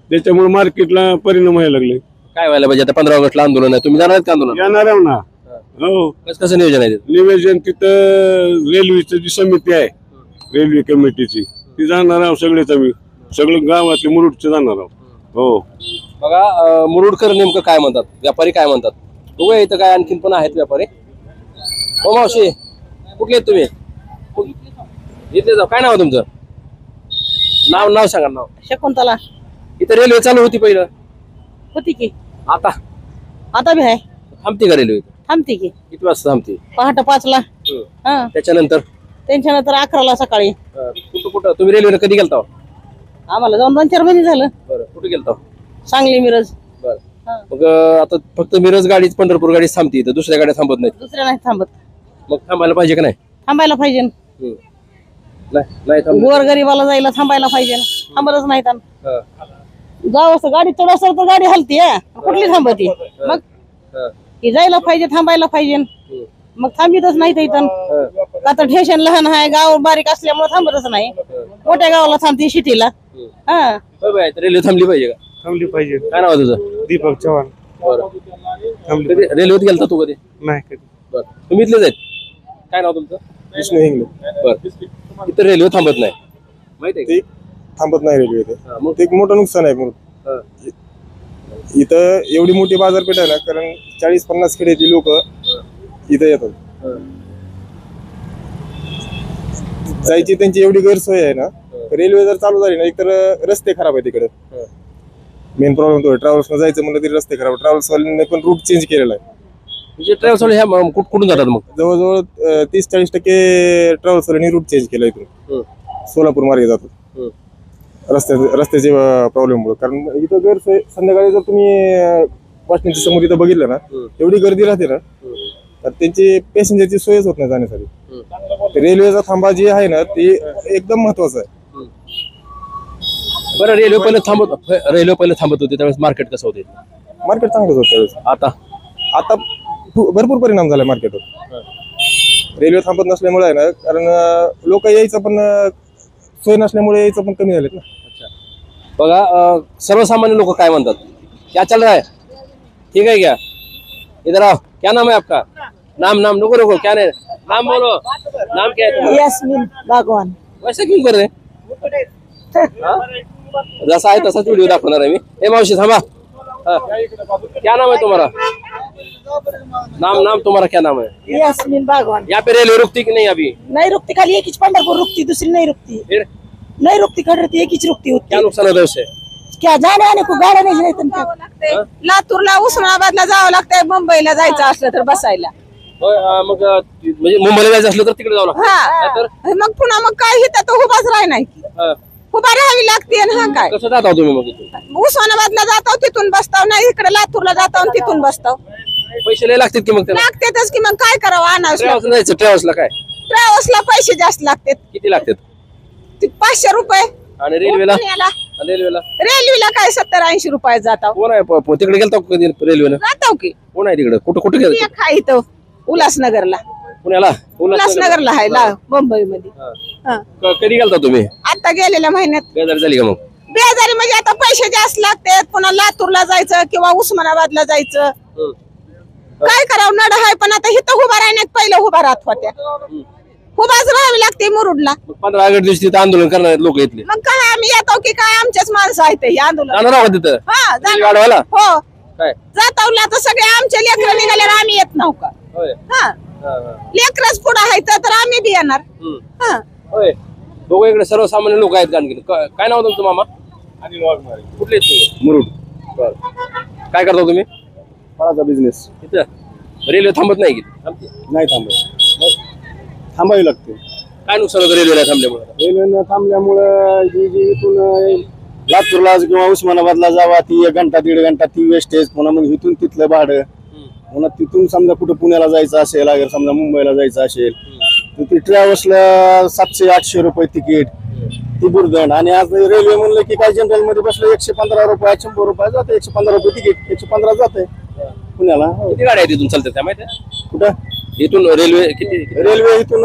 S15: त्याच्यामुळे मार्केटला परिणाम व्हायला लागले.
S1: काय व्हायला पाहिजे? आता 15 ऑगस्टला आंदोलन आहे, तुम्ही जाणार का आंदोलन?
S15: येणार आहे ना. हो,
S1: कसं नियोजन आहे?
S15: नियोजन तिथं रेल्वेची जी समिती आहे, रेल्वे कमिटीची, ती जाणार आहोत सगळेच. आम्ही सगळं गावातले मुरुडचे जाणार आहोत. हो,
S1: बघा मुरुडकर नेमकं काय म्हणतात, व्यापारी काय म्हणतात बघूया. इथं काय आणखीन पण आहेत व्यापारी. हो मावशी, कुठले आहेत तुम्ही? इथले जाऊ. काय नाव आहे तुमचं? नाव सांगा. नाव
S16: शकुंतला.
S1: इथं रेल्वे चालू होती पहिलं?
S16: होती की.
S1: आता
S16: बी आहे.
S1: थांबते का रेल्वे?
S16: थांबते की.
S1: किती वाजता थांबते?
S16: पहाटे 5ला.
S1: त्याच्यानंतर
S16: 11ला सकाळी.
S1: कुठं तुम्ही रेल्वेने कधी गेलता?
S16: आम्हाला जाऊन 2-4 महिने झालं.
S1: बरं, कुठे गेलता?
S16: सांगली मिरज.
S1: बरं, मग आता फक्त मिरज गाडीच, पंढरपूर गाडीच थांबते इथं, दुसऱ्या गाड्या थांबत नाहीत?
S16: दुसऱ्या नाही थांबत.
S1: मग थांबायला पाहिजे का नाही?
S16: थांबायला पाहिजे.
S1: नाही
S16: गोरगरीबाला जायला थांबायला पाहिजे. थांबतच नाही. जावं असं गाडी चढ असेल तर गाडी हलती, कुठली थांबती? मग की जायला पाहिजे, थांबायला पाहिजे. मग थांबितच नाही इथं. का तर स्टेशन लहान आहे, गाव बारीक असल्यामुळे थांबतच नाही. मोठ्या गावाला थांबते, सिटीला.
S1: रेल्वे थांबली पाहिजे का?
S17: थांबली पाहिजे.
S1: काय नाव आहे तुझं?
S17: दीपक चव्हाण.
S1: रेल्वेत गेलता तू कधी?
S17: नाही कधी.
S1: बरं, तुम्ही इथलेच आहेत? काय नाव तुमचं?
S17: विष्णू हिंगले.
S1: बरं, इथं रेल्वे थांबत नाही, माहिती आहे?
S17: थांबत नाही रेल्वे इथे. ते एक मोठं नुकसान आहे म्हणून. इथं एवढी मोठी बाजारपेठ आहे ना, कारण 40-50 खेड्याची लोक इथं येतात. जायची त्यांची एवढी गैरसोय आहे ना. रेल्वे जर चालू झाली ना, एकतर रस्ते खराब आहे तिकडे. मेन प्रॉब्लेम तो ट्रॅव्हल्स जायचं म्हणलं तरी रस्ते खराब. ट्रॅव्हल्स वाल्यांनी पण रूट चेंज केलेला आहे.
S1: म्हणजे ट्रॅव्हल्स वाले ह्या कुठून जातात? मग
S17: जवळजवळ 30-40% ट्रॅव्हल्स वाल्यांनी रूट चेंज केला इथून. सोलापूर मार्गे जातो रस्त्याचे प्रॉब्लेममुळे. कारण इथं गैरसोय, संध्याकाळी जर तुम्ही बस स्टँडच्या समोर इथं बघितलं ना, एवढी गर्दी राहते ना, तर त्यांची पॅसेंजरची सोयच होत नाही जाण्यासाठी. रेल्वेचा थांबा जी आहे ना, ती एकदम महत्वाचा आहे.
S1: बरं, रेल्वे पहिले थांबत होते त्यावेळेस मार्केट कसं होते?
S17: मार्केट चांगलंच होतं त्यावेळेस. आता भरपूर परिणाम झाला मार्केटवर. रेल्वे थांबत नसल्यामुळे आहे ना, कारण लोक यायचं पण सोय नसल्यामुळे यायचं पण कमी झालेत ना.
S1: बघा सर्वसामान्य लोक काय म्हणतात? क्या चल रहा है? ठीक है क्या? इधर आओ. क्या नाम है आपका? नाम नको क्या नहीं, नाम बोलो. नाम क्या है तुम्हारा?
S16: यास्मीन बागवान.
S1: वैसे क्यों कर रहे? जसा आहे तसाच व्हिडिओ दाखवणार आहे मी. हे मावशी थांबा. क्या नाम है तुम्हारा? नाम तुम्हारा क्या नाम है?
S16: यास्मीन बागवान.
S1: यहाँ पे रेलवे रुकती कि नहीं अभी?
S16: नहीं रुकती, खाली एक ही पंढरपुर रुकती, दूसरी नहीं रुकती. नहीं रुकती, खड़ी एक ही रुकती होती.
S1: क्या नुकसान होता है उससे?
S16: क्या जाने आने को गाड्या नाही. लातूरला उस्मानाबादला जावं लागतंय, मुंबईला जायचं असलं तर बसायला.
S1: मग म्हणजे मुंबईला जायचं असलं तर तिकडे जावं लागतं.
S16: मग पुन्हा मग काय हिथं तर उभाच राह नाही, उभा राहावी लागते. काय
S1: कसं जाता तुम्ही? मग
S16: उस्मानाबादला जातो, तिथून बसताव. नाही इकडे लातूरला जातो, तिथून बसताव.
S1: पैसे लय लागतात की? मग
S16: लागतातच की. मग काय करावं? आणावं
S1: जायचं. ट्रॅव्हल्सला काय?
S16: ट्रॅव्हल्सला पैसे जास्त लागतात.
S1: किती लागतात?
S16: 500 रुपये.
S1: आणि रेल्वेला
S16: काय 70-80 रुपये जाताव.
S1: कोण आहे तिकडे? गेलता कधी रेल्वेला?
S16: जाताव की.
S1: कोण आहे तिकडे? कुठे गेलं?
S16: काय इथं उल्हासनगरला.
S1: पुण्याला?
S16: उल्हासनगरला आहे, मुंबई मध्ये.
S1: कधी गेलता तुम्ही?
S16: आता गेलेल्या महिन्यात.
S1: बेजारी झाली का? मग
S16: बेजारी म्हणजे आता पैसे जास्त लागतात. पुन्हा लातूरला जायचं किंवा उस्मानाबादला जायचं. काय करावं? नड आहे, पण आता इथं उभा राहण्यात पहिलं उभा राहत होत्या. खूपच राहावी लागते मुरुडला.
S1: 15 ऑगस्ट दिवशी तिथं आंदोलन करणार लोक इथले.
S16: मग काय आम्ही येतो की काय आमच्याच माणसं आहेत हे आंदोलन.
S1: जाणार आहोत तिथं
S16: हा
S1: गाडवाला?
S16: हो
S1: काय
S16: जातावला तर सगळे आमचे लेकरं निघाल्यावर आम्ही येत नाव का.
S1: होय
S16: हा लेकरच पुढे आहेत तर आम्ही बी येणार. हा
S1: होय बघू इकडे सर्वसामान्य लोक आहेत आणखी. काय नाव तुमचं मामा?
S3: अनिल वाघमारे.
S1: कुठले आहेत तुम्ही?
S3: मुरुड.
S1: काय करता तुम्ही?
S3: फळाचा बिझनेस.
S1: इथं रेल्वे थांबत नाही की?
S3: नाही थांबत. थांबावी लागते.
S1: काय नुकसान होतं रेल्वेला थांबल्यामुळे?
S3: रेल्वेनं थांबल्यामुळं जी जी इथून लातूरला किंवा उस्मानाबादला जावा ती 1 घंटा 1.5 घंटा ती वेस्टेज. पुन्हा मग इथून तिथलं भाडं. पुन्हा तिथून समजा कुठं पुण्याला जायचं असेल अगर समजा मुंबईला जायचं असेल तर ती ट्रॅव्हल्सला 700-800 रुपये तिकीट ती बुरदंड. आणि आज रेल्वे म्हणलं की काय जनरल मध्ये बसलं 115 रुपये 100 रुपये जाते. 115 रुपये तिकीट 115 जाते पुण्याला.
S1: किती गाड्या आहेत इथून चालतात त्या माहिती आहे?
S3: कुठं
S1: इथून रेल्वे किती?
S3: रेल्वे इथून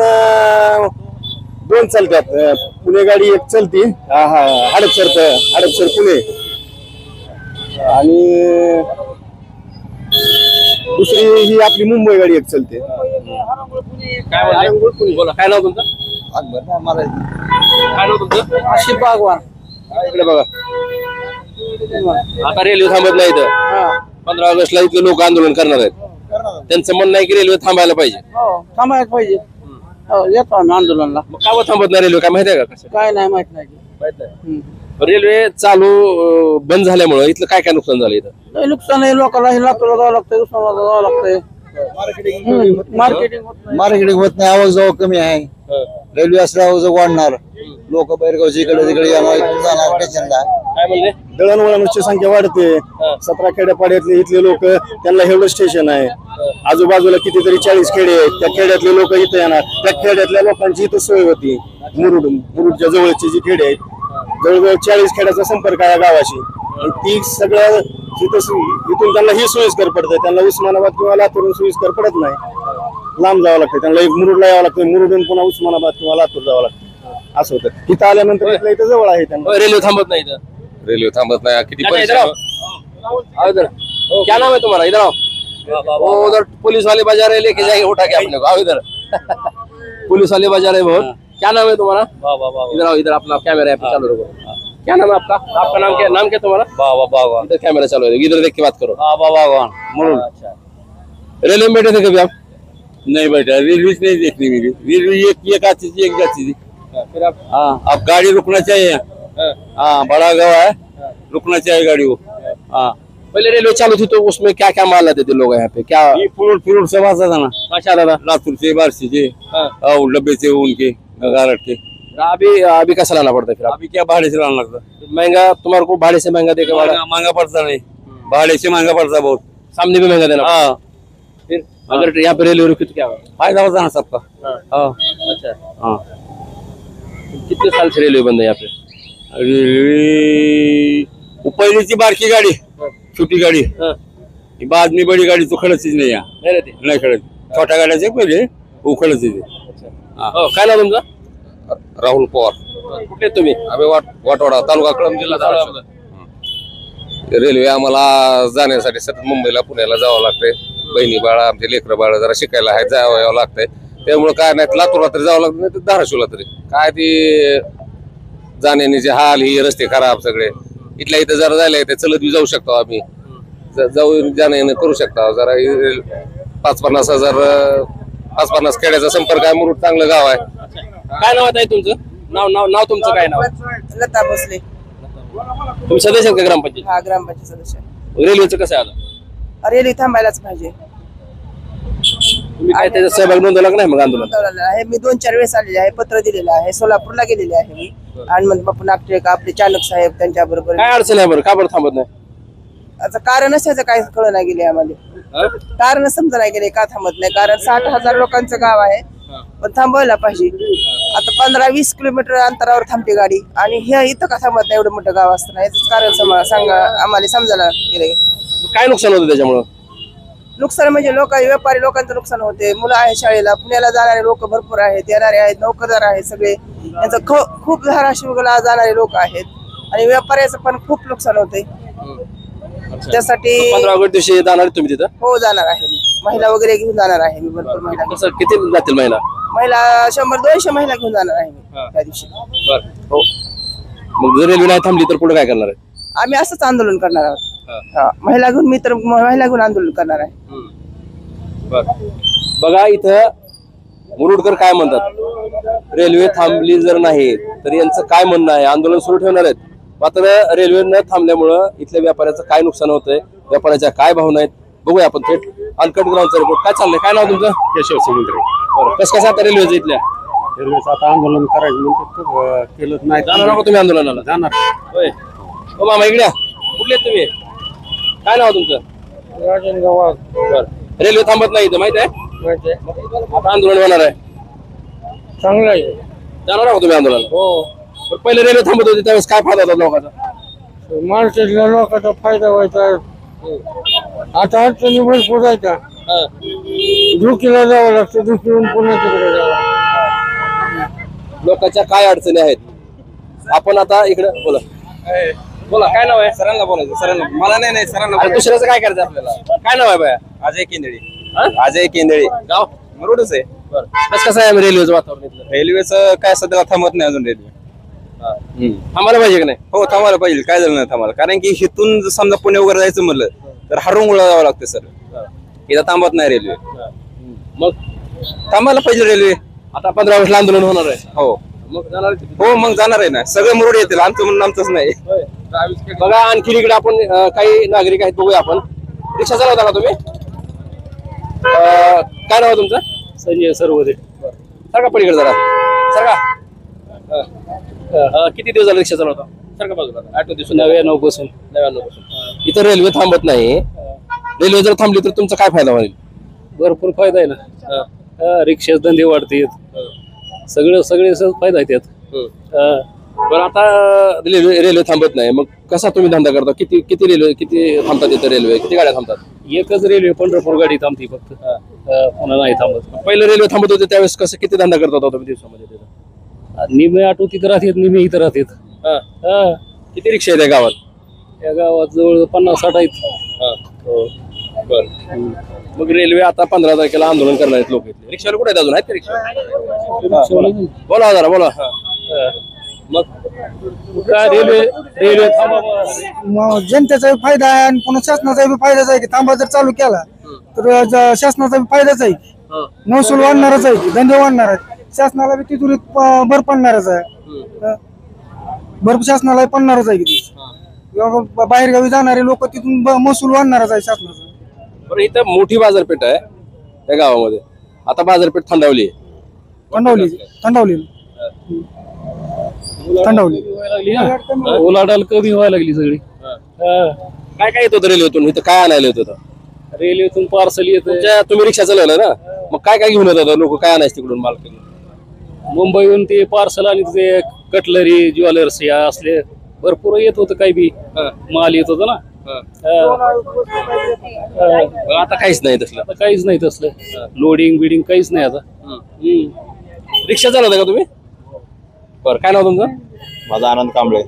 S3: 2 चालतात. पुणे गाडी एक चलती हडपसर पुणे आणि दुसरी ही आपली मुंबई गाडी एक चलते.
S1: काय बोला काय नाव तुमचं? काय नाव तुमचं?
S13: आशिफ बागवान.
S1: इकडे बघा आता रेल्वे थांबत नाही इथं. 15 ऑगस्टला इथले लोक आंदोलन करणार आहेत. त्यांचं म्हणणं आहे की रेल्वे थांबायला पाहिजे.
S13: हो थांबायला पाहिजे. हो येतो आम्ही आंदोलनाला.
S1: मग का थांबत नाही रेल्वे काय माहिती आहे का? कसं
S13: काय नाही माहित नाही.
S1: माहित नाही. रेल्वे चालू बंद झाल्यामुळे इथलं काय काय नुकसान झालं इथं?
S13: लय नुकसान आहे लोकांना. हे लातूरला जावं लागतंय उस्मानाबादला जावं लागतंय.
S3: मार्केटिंग होत नाही. आवक जावक कमी आहे. रेल्वे असल्यावर आवक वाढणार. लोक बाहेरगावची इकडे तिकडे येणार जाणार स्टेशनला.
S1: काय म्हणले?
S3: दळणवळणाची संख्या वाढते. 17 खेड्यापाड्यातले इथले लोक त्यांना एवढं स्टेशन आहे. आजूबाजूला कितीतरी 40 खेडे आहेत. त्या खेड्यातले लोक इथे येणार. त्या खेड्यातल्या लोकांची इथं सोय होती. मुरुडच्या जवळची जी खेडे आहेत जवळजवळ 40 खेड्याचा संपर्क आहे गावाशी. ती सगळं इथून त्यांना ही सोयीस्कर पडतं. त्यांना उस्मानाबाद किंवा लातूरून सोयीस्कर पडत नाही. लांब जावं लागतं त्यांना. एक मुरुडला यावं लागतं. मुरुडून पुन्हा उस्मानाबाद किंवा लातूर जावं लागतं. असं होतं. इथं आल्यानंतर इथं जवळ आहे त्यांना.
S1: रेल्वे थांबत नाही इथं.
S18: रेल्वे थांबत नाही. किती
S1: अच्छा,
S18: पैसे
S1: इधर आओ इधर. क्या नाम है तुम्हारा? इधर आओ. वो उधर पुलिस वाले बाजा रहे लेके जाएंगे उठा के अपने को. आओ इधर. पुलिस वाले बाजा रहे बहुत. क्या नाम है तुम्हारा? इधर आओ. इधर अपना कैमरा है चालू रखो. क्या नाम है आपका? आपका नाम क्या? नाम क्या तुम्हारा? बाबा. इधर कैमरा चालू है. इधर देख के बात करो. बाबा. अच्छा. रेलवे में बैठे थे कभी आप?
S6: नहीं बैठा. रेलवे नहीं देखनी मेरी. रेलवे एक आती थी एक जाती थी.
S1: फिर आप?
S6: हाँ अब गाड़ी रुकना चाहिए. हाँ बड़ा गाँव है. रुकना चाहिए गाड़ी को. हाँ
S1: पहले रेलवे चालू थी तो उसमें क्या क्या माल लाते थे लोग यहाँ पे? क्या
S6: फ्रूट सब आता था ना.
S1: माशा था
S6: लातूर से बारसी से और डब्बे से उनके गारट के.
S1: अभी कैसा लाना पड़ता है फिर?
S6: अभी क्या भाड़े से लाना लगता.
S1: महंगा तुम्हारे को भाड़े से महंगा देकर
S6: महंगा पड़ता नहीं. भाड़े से महंगा पड़ता बहुत.
S1: सामने भी महंगा देना.
S6: हाँ
S1: फिर अगर यहाँ पे रेलवे रुकी तो क्या
S6: फायदा होता ना सबका. हाँ
S1: अच्छा.
S6: हाँ
S1: कितने साल से रेलवे बंद है यहाँ पे?
S6: रेलवे पहले की बारकी गाड़ी छोटी गाड़ी. बाद में बड़ी गाड़ी तो खड़च ही नहीं. नहीं खड़च. छोट्या गाड्याचे पहिले वो खड़च ही.
S1: काय नाव तुमचं?
S18: राहुल पवार.
S1: कुठे तुम्ही?
S18: आम्ही वाटवाडा तालुका कळंब जिल्हा धाराशिव. रेल्वे आम्हाला जाण्यासाठी सतत मुंबईला पुण्याला जावं लागतंय. बहिणी बाळा आमचे लेकरं बाळ जरा शिकायला आहे जावं लागतंय. त्यामुळे काय नाही लातूरला तरी जावं लागतं नाही तर धाराशिवला तरी. काय ती जाण्याचे हाल ही रस्ते खराब सगळे. इथल्या इथं जरा जायला येते चलत बी जाऊ शकतो आम्ही. जाऊ जाणं येणं करू शकतो. जरा 5-50 हजार 5-50 खेड्याचा संपर्क आहे. मुरुड चांगलं गाव आहे.
S1: काय नाव आहे तुमचं? नाव तुमचं काय नाव?
S19: लता भोसले.
S1: तुम्ही सदस्य आहेत का ग्रामपंचायत?
S19: हा ग्रामपंचायत सदस्य.
S1: रेल्वेचं कसं आहे आता?
S19: रेल्वे थांबायलाच पाहिजे.
S1: तुम्ही काय त्याचा सहभाग नोंदवला का नाही मग आंदोलन?
S19: नोंदवलेलं आहे मी 2-4 वेळेस आलेले आहे. पत्र दिलेलं आहे. सोलापूरला गेलेले आहे मी. हनुमंत बापू नागटे आपले चालक साहेब त्यांच्या बरोबर.
S1: काय अडचण आहे बरं? का बरं थांबत नाही?
S19: आता कारणच त्याचं काय कळलं नाही गेले आम्हाला. कारण समजा नाही गेले का थांबत नाही. कारण 60,000 लोकांचं गाव आहे. पण थांबवायला पाहिजे. आता 15-20 किलोमीटर अंतरावर थांबते गाडी आणि हे इथं का थांबत नाही? एवढं मोठं गाव असताना याच कारण सांगा आम्हाला समजायला गेले.
S1: काय नुकसान होतं त्याच्यामुळं?
S19: नुकसान म्हणजे व्यापारी लोकांचं नुकसान होते. मुलं आहे शाळेला. पुण्याला जाणारे लोक भरपूर आहेत. येणारे आहेत. नोकरदार आहेत सगळे. यांचं खूप धाराशिवला जाणारे लोक आहेत आणि व्यापाऱ्याचं पण खूप नुकसान होते. त्यासाठी
S1: 15 ऑगस्ट दिवशी जाणार तुम्ही तिथं?
S19: हो जाणार आहे मी. महिला वगैरे घेऊन जाणार आहे मी. भरपूर महिला.
S1: कसं किती जातील महिला?
S19: महिला 100-200 महिला घेऊन जाणार आहे मी त्या दिवशी.
S1: बर हो. मग जर रेल्वे नाही थांबली तर पुढे काय करणार आहे?
S19: आम्ही असंच आंदोलन करणार आहोत. हा, महिला घेऊन मी तर महिला घेऊन आंदोलन करणार आहे.
S1: बर बघा इथं मुरुडकर काय म्हणतात, रेल्वे थांबली जर नाही तर यांचं काय म्हणणं आहे, आंदोलन सुरू ठेवणार आहेत. मात्र रेल्वे न थांबल्यामुळं इथल्या व्यापाऱ्याचं काय नुकसान होतंय, व्यापाऱ्याच्या काय भावना आहेत बघूया आपण थेट. अनकट ग्राउंडचा रिपोर्ट. काय चाललंय, काय नाव तुमचं?
S20: केशव समुद्रे.
S1: बरं कसं कसं आता रेल्वेचं इथल्या
S20: रेल्वेचं आता आंदोलन करायचं म्हणतात, केलं नाही.
S1: जाणार का तुम्ही आंदोलनाला?
S20: जाणार.
S1: होय. हो मामा इकडे या. कुठले आहेत तुम्ही? काय नाव तुमचं?
S20: राजन गव्हाळ.
S1: बरं रेल्वे थांबत नाही इथं माहित आहे?
S20: माहिती
S1: आता आंदोलन होणार आहे.
S20: चांगलं आहे.
S1: जाणार का तुम्ही आंदोलनाला?
S20: हो.
S1: पण पहिले रेल्वे थांबत होती त्यावेळेस काय फायदा होता लोकांचा?
S20: माणसाच्या लोकांचा फायदा व्हायचा. आता अडचणी भरपूर जायच्या. धुकीला जावं लागतं, धुकीहून पुन्हा तिकडे जावं.
S1: लोकांच्या काय अडचणी आहेत आपण आता इकडे बोला. बोला काय नाव आहे?
S21: सरांना बोलायचं. सरांना मला नाही सरांना.
S1: दुसऱ्याचं काय करायचं आपल्याला? काय नाव आहे बाया?
S21: अजय केंदळे. अजय केंदळे.
S1: गाव
S21: मुरुडच आहे.
S1: कसं आहे रेल्वेचं वातावरण इथलं?
S21: रेल्वेचं काय सध्या थांबत नाही अजून रेल्वे.
S1: थांबायला पाहिजे की नाही?
S21: हो थांबायला पाहिजे. काय झालं नाही थांबायला, कारण की इथून समजा पुणे वगैरे जायचं म्हणलं तर हरंगुळा जावं लागतं सर. इथं थांबत नाही रेल्वे.
S1: मग
S21: थांबायला पाहिजे रेल्वे.
S1: आता 15 ऑगस्टला आंदोलन होणार आहे.
S21: हो
S1: मग जाणार?
S21: हो मग जाणार आहे ना. सगळे मुरुड येतील, आमचं म्हणून आमचंच नाही.
S1: बघा आणखी इकडे आपण काही नागरिक आहेत बघूया आपण. रिक्षा चालवता का तुम्ही? काय नाव आहे तुमचं?
S22: संजय सरवदे.
S1: सारखा पलीकडे जरा सारखा. किती दिवस झाले रिक्षा चालवता? सारखा बाजूला. 8 दिवस.
S22: 99 पासून.
S1: इथं रेल्वे थांबत नाही. रेल्वे जर थांबली तर तुमचा काय फायदा होईल?
S22: भरपूर फायदा आहे ना. रिक्षा धंदे वाढतात. सगळे फायदा आहे त्यात.
S1: पण आता रेल्वे थांबत नाही, मग कसा तुम्ही धंदा करता? किती रेल्वे किती थांबतात इथं? रेल्वे किती गाड्या थांबतात?
S22: एकच रेल्वे पंढरपूर गाडी थांबती फक्त, पुन्हा नाही थांबत.
S1: पहिले रेल्वे थांबत होते त्यावेळेस कसं किती धंदा करत होता तुम्ही दिवसामध्ये?
S22: निमे ऑटो तिथं राहतात, निमे इथं राहतात.
S1: किती रिक्षा आहेत या गावात?
S22: या गावात जवळ 50-60 आहेत.
S1: मग रेल्वे आता 15 तारखेला आंदोलन करणार आहेत लोक. इथले रिक्षाला कुठे आहेत? अजून आहेत का रिक्षा? बोला जरा बोला.
S22: मग काय रेल्वे थांबा.
S11: जनतेचा फायदा आहे आणि पुन्हा शासनाचा फायदाच आहे की थांबा जर चालू केला तर शासनाचा फायदाच आहे. महसूल वाढणारच आहे, धंदे वाढणार आहेत, शासनाला बी तिथून भर पडणारच आहे. भर शासनाला पडणारच आहे की बाहेर गावी जाणारे लोक तिथून महसूल वाढणारच आहे शासनाचा.
S1: बरं इथं मोठी बाजारपेठ आहे त्या गावामध्ये. आता बाजारपेठ थंडावली
S22: उलाढाल कमी व्हायला लागली सगळी.
S1: काय काय येत होतं रेल्वेतून? इथं काय आणायला येत होतं?
S22: रेल्वेतून पार्सल येत.
S1: तुम्ही रिक्षा चालवलं ना, मग काय काय घेऊन येत होतं लोक? काय आणायचं तिकडून माल?
S22: मुंबईहून ते पार्सल आणि ते कटलरी ज्वेलर्स या असले भरपूर येत होतं. काही बी माल येत होतं ना.
S1: आता काहीच नाही तसलं.
S22: आता काहीच नाही तसलं. लोडिंग बिडिंग काहीच नाही आता.
S1: रिक्षा चालवता का तुम्ही? बरं काय नाव तुमचं?
S3: माझा आनंद कांबळे.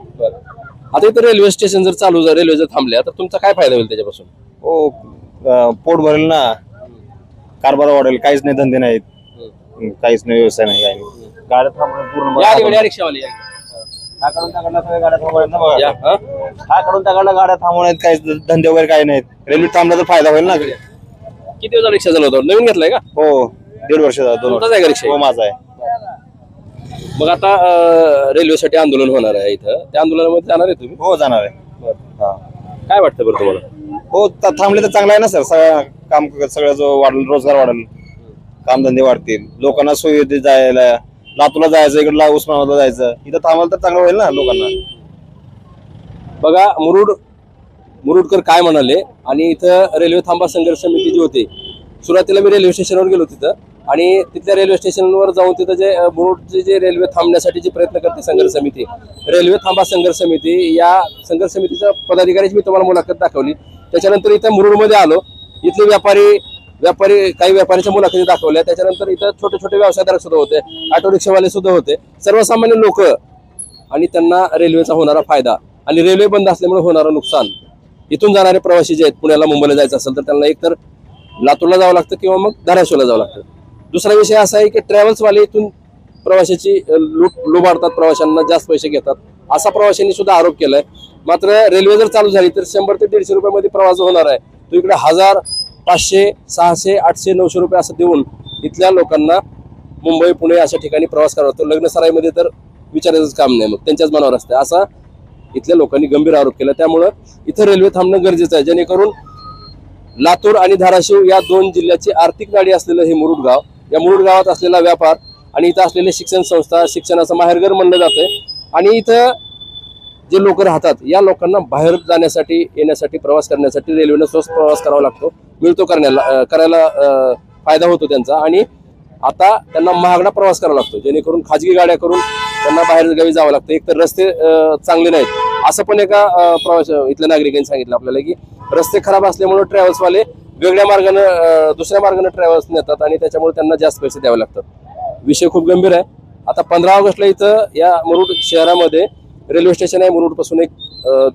S1: आता इथं रेल्वे स्टेशन जर चालू जर रेल्वे जर थांबल्या तर तुमचा काय फायदा होईल त्याच्यापासून?
S3: हो पोट भरेल ना, कारभार वाढेल. काहीच नाही, धंदे नाहीत, काहीच नाही, व्यवसाय नाही, काही नाही. गाड्या थांबून पूर्ण
S1: रिक्षावाली
S3: काढून त्या गाड्या थांबवण्यात काही धंदे वगैरे काही नाहीत. रेल्वे थांबला तर फायदा होईल ना.
S1: किती दिवस रिक्षा चालवतो? नवीन घेतलाय का?
S3: हो 1.5 वर्ष झालं. 2 वर्ष
S1: आहे का रिक्षा?
S3: हो माझा आहे.
S1: मग आता रेल्वेसाठी आंदोलन होणार आहे इथं, त्या आंदोलनामध्ये जाणार आहे तुम्ही?
S3: हो जाणार आहे.
S1: काय वाटतं बरं तुम्हाला?
S3: हो थांबले तर चांगलं आहे ना सर. काम सगळं जो वाढेल, रोजगार वाढेल, कामधंदे वाढतील, लोकांना सोयी होते जायला. लातूरला जायचं, इकडला उस्मानाबादला जायचं, इथं थांबायला तर चांगलं होईल ना लोकांना.
S1: बघा मुरुडकर काय म्हणाले. आणि इथं रेल्वे थांबा संघर्ष समिती जी होती, सुरुवातीला मी रेल्वे स्टेशनवर गेलो तिथं, आणि तिथल्या रेल्वे स्टेशनवर जाऊन तिथं जे मुरुडचे जे रेल्वे थांबण्यासाठी जे प्रयत्न करते संघर्ष समिती, रेल्वे थांबा संघर्ष समिती, या संघर्ष समितीच्या पदाधिकाऱ्याची मी तुम्हाला मुलाखत दाखवली. त्याच्यानंतर इथं मुरुडमध्ये आलो. इथले व्यापारी काही व्यापाऱ्याच्या मुलाखती दाखवल्या. त्याच्यानंतर इथं छोटे छोटे व्यवसायधारक सुद्धा होते, ऑटो रिक्षावाले सुद्धा होते, सर्वसामान्य लोक. आणि त्यांना रेल्वेचा होणारा फायदा आणि रेल्वे बंद असल्यामुळे होणारं नुकसान. इथून जाणारे प्रवासी जे आहेत, पुण्याला मुंबईला जायचं असेल तर त्यांना एकतर लातूरला जावं लागतं किंवा मग धाराशिवला जावं लागतं. दुसरा विषय असा आहे की ट्रॅव्हल्सवाले इथून प्रवाशाची लुबाडतात, प्रवाशांना जास्त पैसे घेतात असा प्रवाशांनी सुद्धा आरोप केलाय. मात्र रेल्वे जर चालू झाली तर 100 ते 150 रुपयामध्ये प्रवास होणार आहे. तो इकडे 1000, 500, 600, 800, 900 रुपये असं देऊन इथल्या लोकांना मुंबई पुणे अशा ठिकाणी प्रवास करावा लागतो. लग्न सराईमध्ये तर विचारायचंच काम नाही, मग त्यांच्याच मनावर असतं असा इथल्या लोकांनी गंभीर आरोप केला. त्यामुळं इथं रेल्वे थांबणं गरजेचं आहे, जेणेकरून लातूर आणि धाराशिव या 2 जिल्ह्याची आर्थिक नाडी असलेलं हे मुरुड गाव, या मुरुड गावात असलेला व्यापार आणि इथं असलेले शिक्षण संस्था, शिक्षणाचं माहेरघर म्हणलं जातंय. आणि इथं जे लोक राहतात या लोकांना बाहेर जाण्यासाठी, येण्यासाठी, प्रवास करण्यासाठी रेल्वेनं स्वस्त प्रवास करावा लागतो, मिळतो, करायला फायदा होतो त्यांचा. आणि आता त्यांना महागडा प्रवास करावा लागतो, जेणेकरून खाजगी गाड्या करून त्यांना बाहेर गावी जावं लागतं. एक तर रस्ते चांगले नाहीत असं पण एका इथल्या नागरिकांनी सांगितलं आपल्याला की रस्ते खराब असल्यामुळे ट्रॅव्हल्सवाले वेगळ्या मार्गाने दुसऱ्या मार्गाने ट्रॅव्हल्स नेतात आणि त्याच्यामुळे त्यांना जास्त पैसे द्यावे लागतात. विषय खूप गंभीर आहे. आता 15 ऑगस्टला इथं या मुरुड शहरामध्ये रेल्वे स्टेशन आहे. मुरुडपासून एक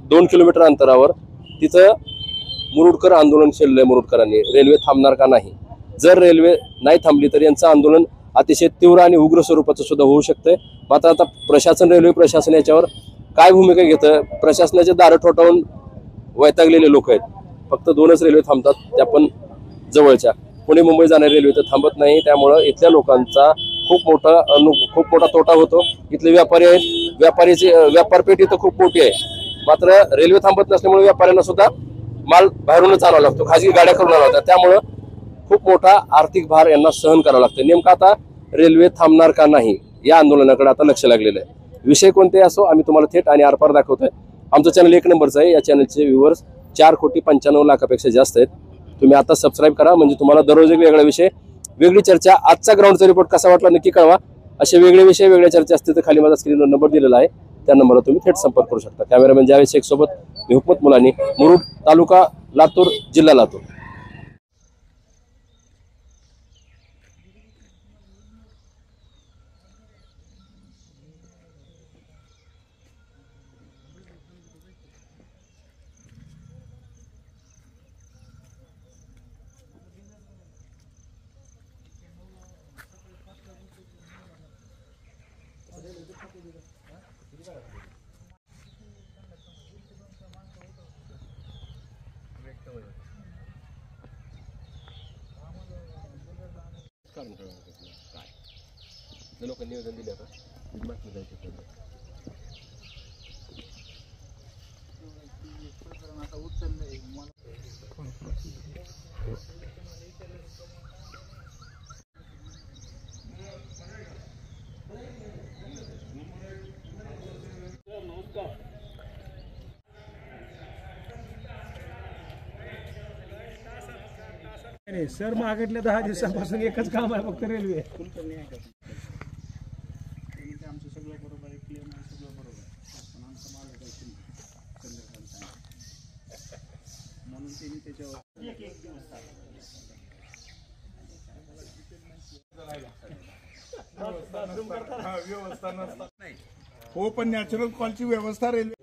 S1: 2 किलोमीटर अंतरावर तिथं मुरुडकर आंदोलन छेडलंय मुरुडकरांनी. रेल्वे थांबणार का नाही, जर रेल्वे नाही थांबली तर यांचं आंदोलन अतिशय तीव्र आणि उग्र स्वरूपाचं सुद्धा होऊ शकतंय. मात्र आता प्रशासन, रेल्वे प्रशासन याच्यावर काय भूमिका घेतं? प्रशासनाचे दारं ठोठावून वैतागलेले लोक आहेत. फक्त 2च रेल्वे थांबतात, त्या पण जवळच्या. पुणे मुंबई जाणारी रेल्वे तर थांबत नाही. त्यामुळं इथल्या लोकांचा खूप मोठा तोटा होतो. इथले व्यापारी आहेत, व्यापारपेठ इथं खूप मोठी आहे. मात्र रेल्वे थांबत नसल्यामुळे व्यापाऱ्यांना सुद्धा माल बाहेरूनच आणावा लागतो, खाजगी गाड्या करून आणावा लागतात. त्यामुळं खूप मोठा आर्थिक भार यांना सहन करावा लागतो. नेमका आता रेल्वे थांबणार का नाही या आंदोलनाकडे आता लक्ष लागलेलं आहे. विषय कोणते असो, आम्ही तुम्हाला थेट आणि आरपार दाखवतोय. आमचं चॅनल 1 नंबरचं आहे. या चॅनलचे व्ह्यूअर्स 4,95,00,000 लाखापेक्षा जास्त आहेत. तुम्ही आता सबस्क्राईब करा, म्हणजे तुम्हाला दररोज एक वेगळा विषय, वेगळी चर्चा. आजचा ग्राउंडचा रिपोर्ट कसा वाटला नक्की कळवा. असे वेगळे विषय, वेगळ्या चर्चा असतील तर खाली माझा स्क्रीनवर नंबर दिलेला आहे, त्या नंबरला तुम्ही थेट संपर्क करू शकता. कॅमेरामॅन जावेद शेख सोबत मी हुकमत मुलानी, मुरुड, तालुका लातूर, जिल्हा लातूर. लोकांनी निवेदन दिले
S11: सर, मागटल्या 10 दिवसांपासून एकच काम आहे फक्त रेल्वे.
S4: हो, पण नॅचरल कॉलची व्यवस्था रेल्वे